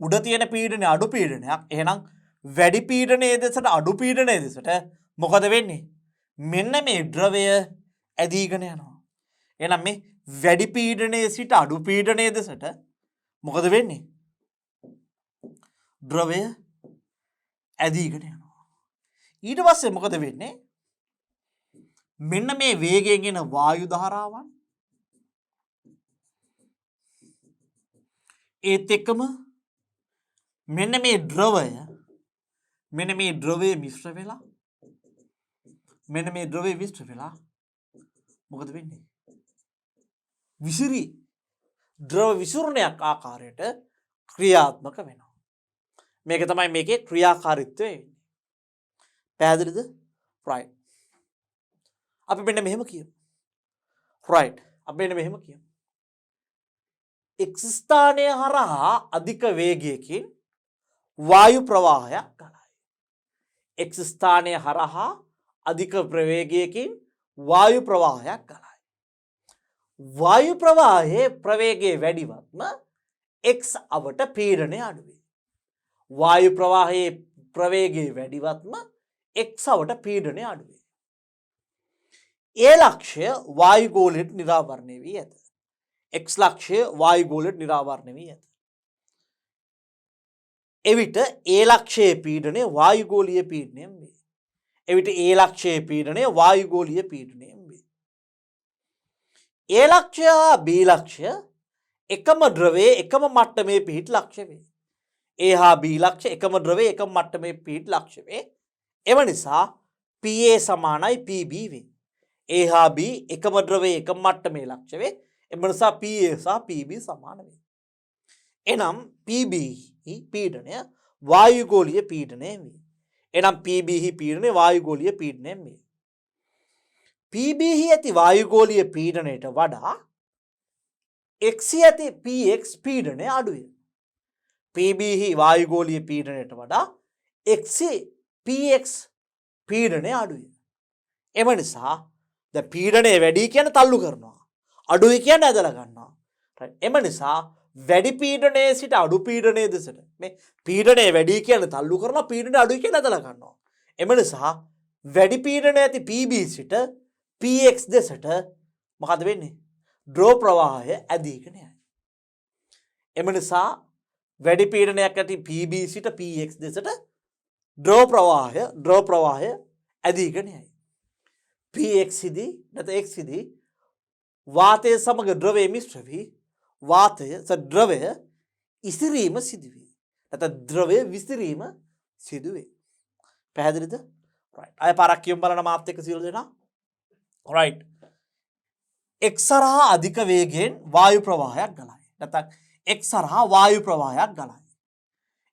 උඩ තියෙන පීඩනය අඩු පීඩනයක්. එහෙනම් වැඩි පීඩනයේ දෙසට අඩු පීඩනයේ දෙසට මොකද වෙන්නේ? මෙන්න මේ ද්‍රවය ඇදීගෙන යනවා. එහෙනම් මේ වැඩි පීඩනයේ සිට අඩු පීඩනයේ දෙසට මොකද වෙන්නේ? ද්‍රවය ඇදීගෙන යනවා. ඊට පස්සේ මොකද වෙන්නේ? මෙන්න මේ වේගයෙන් එන වායු ධාරාවන් ඒත් එක්කම මෙන්න මේ ද්‍රවය මෙන්න මේ ද්‍රවය මිශ්‍ර වෙලා මෙන්න මේ ද්‍රවය මිශ්‍ර වෙලා මොකද වෙන්නේ? විසිරි ද්‍රව විසුරණයක් ආකාරයට ක්‍රියාත්මක වෙනවා. මේක තමයි මේකේ ක්‍රියාකාරීත්වය වෙන්නේ. පැහැදිලිද? right. අපි මෙන්න මෙහෙම කියමු. right. අපි මෙන්න මෙහෙම කියමු. x ස්ථානය හරහා අධික වේගයකින් වායු ප්‍රවාහයක් ගලයි. x ස්ථානය හරහා අධික ප්‍රවේගයකින් වායු ප්‍රවාහයක් ගලයි. වායු ප්‍රවාහයේ ප්‍රවේගය වැඩිවත්ම x අවට පීඩනය අඩු වේ. වායු ප්‍රවාහයේ ප්‍රවේගය වැඩිවත්ම x අවට පීඩනය අඩු වේ. ඒ ලක්ෂ්‍ය වායුගෝලයට නිරාවරණය වී ඇත. x ලක්ෂ්‍ය වායුගෝලයට නිරාවරණය වී ඇත. එවිට ඒ ලක්ෂයේ පීඩනය වායුගෝලීය පීඩනයෙන් වේ. එවිට ඒ ලක්ෂයේ පීඩනය වායුගෝලීය පීඩනයෙන් වේ. ඒ ලක්ෂ්‍ය හා B ලක්ෂ්‍ය එකම ද්‍රවයේ එකම මට්ටමේ පිහිටි ලක්ෂ්‍ය වේ. A හා B ලක්ෂ්‍ය එකම ද්‍රවයේ එකම මට්ටමේ පිහිටි ලක්ෂ්‍ය වේ. එම නිසා PA සමානයි PB වේ. A හා B එකම ද්‍රවයේ එකම මට්ටමේ ලක්ෂ්‍ය වේ. එම නිසා PA සහ PB සමාන වේ. එනම් PB පීඩනය වායුගෝලීය පීඩනයෙන් වේ. එනම් PB පීඩනය වායුගෝලීය පීඩනයෙන් වේ. PB ඇති වායුගෝලීය පීඩනයට වඩා x ඇති PX පීඩනය අඩුය. PB වායුගෝලීය පීඩනයට වඩා x PX පීඩනය අඩුය. එම නිසා ද පීඩනය වැඩි කියන තල්ලු කරනවා. අඩුයි කියන ඇදලා ගන්නවා. එම නිසා වැඩි පීඩනයේ සිට අඩු පීඩනයේ දෙසට මේ පීඩනය වැඩි කියන තල්ලු කරනවා පීඩනය අඩුයි කියන ඇදලා ගන්නවා. එම නිසා වැඩි පීඩනය ඇති PB සිට PX දෙසට මොකද වෙන්නේ? ද්‍රව ප්‍රවාහය ඇදීගෙන යයි. එම නිසා වැඩි පීඩනයක් ඇති PB සිට PX දෙසට ද්‍රව ප්‍රවාහය ඇදීගෙන යයි. PX සිදී නැත්නම් X සිදී වාතය සමග ද්‍රවය මිශ්‍ර වී ද්‍රවය ඉසිරීම සිදුවේ. නැත්නම් ද්‍රවය විසිරීම සිදුවේ. පැහැදිලිද? right. අය පාරක් කියමු බලන්න මාත් එක්ක සියලු දෙනා. right. x හරහා අධික වේගයෙන් වායු ප්‍රවාහයක් ගලයි. නැත්නම් x හරහා වායු ප්‍රවාහයක් ගලයි.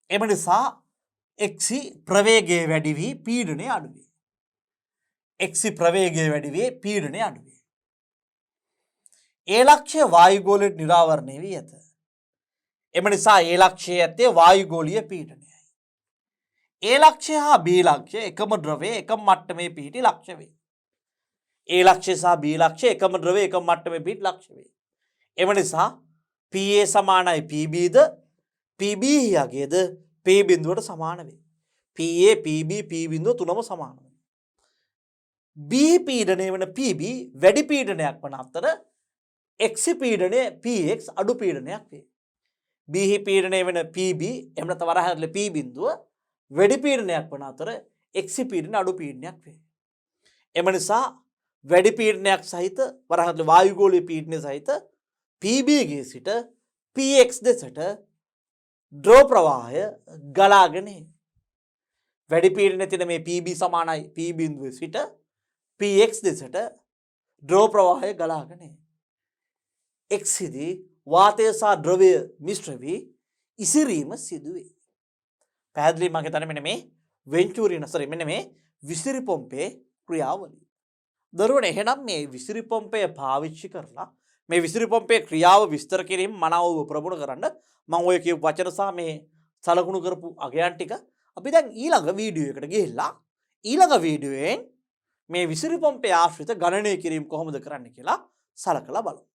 එම නිසා x ප්‍රවේගය වැඩි වී පීඩනය අඩු වේ. x ප්‍රවේගය වැඩි වී පීඩනය අඩු වේ. ඒ ලක්ෂ්‍ය වායුගෝලයට නිරාවරණය වී ඇත. එම නිසා ඒ ලක්ෂ්‍යය ඇත්තේ වායුගෝලීය පීඩනයයි. ඒ ලක්ෂ්‍ය හා B ලක්ෂ්‍ය එකම ද්‍රවයේ එකම මට්ටමේ පිහිටි ලක්ෂ්‍ය වේ. ඒ ලක්ෂ්‍ය සහ B ලක්ෂ්‍ය එකම ද්‍රවයේ එකම මට්ටමේ පිහිටි ලක්ෂ්‍ය වේ. එම නිසා PA සමානයි PB ද PB යගේද P බිඳුවට සමාන වේ. PA PB P බිඳුව තුනම සමාන වේ. B පීඩනය වන PB වැඩි පීඩනයක් වන අතර X පීඩනය PX අඩු පීඩනයක් වේ. B පීඩනය වන PB එහෙම නැත්නම් වරහන් P බිඳුව වැඩි පීඩනයක් වන අතර X පීඩනය අඩු පීඩනයක් වේ. එම නිසා වැඩි පීඩනයක් සහිත වරහන් වායුගෝලීය පීඩනය සහිත PB ගේ සිට PX දෙසට ද්‍රව ප්‍රවාහය ගලාගෙන වැඩි පීඩනය තියෙන මේ PB සමානයි P බිඳුවේ සිට PX දෙසට ද්‍රව ප්‍රවාහය ගලාගෙන X සිදී වාතය සහ ද්‍රවය මිශ්‍ර වී ඉසිරීම සිදුවේ. පැහැදිලි මම හිතන්නේ මෙන්න මේ වෙන්චුරියන මෙන්න මේ විසිරි පොම්පේ ක්‍රියාවලිය. දරුවනේ එහෙනම් මේ විසිරි පොම්පය පාවිච්චි කරලා මේ විසිරි පොම්පේ ක්‍රියාව විස්තර කිරීම මනාව ප්‍රගුණ කරන්න මම ඔය කියපු වචන සහ මේ සලකුණු කරපු අගයන් ටික අපි දැන් ඊළඟ වීඩියෝ එකට ගිහිල්ලා ඊළඟ වීඩියෝයෙන් මේ විසිරි පොම්පේ ආශ්‍රිත ගණනය කිරීම කොහොමද කරන්න කියලා සලකලා බලමු.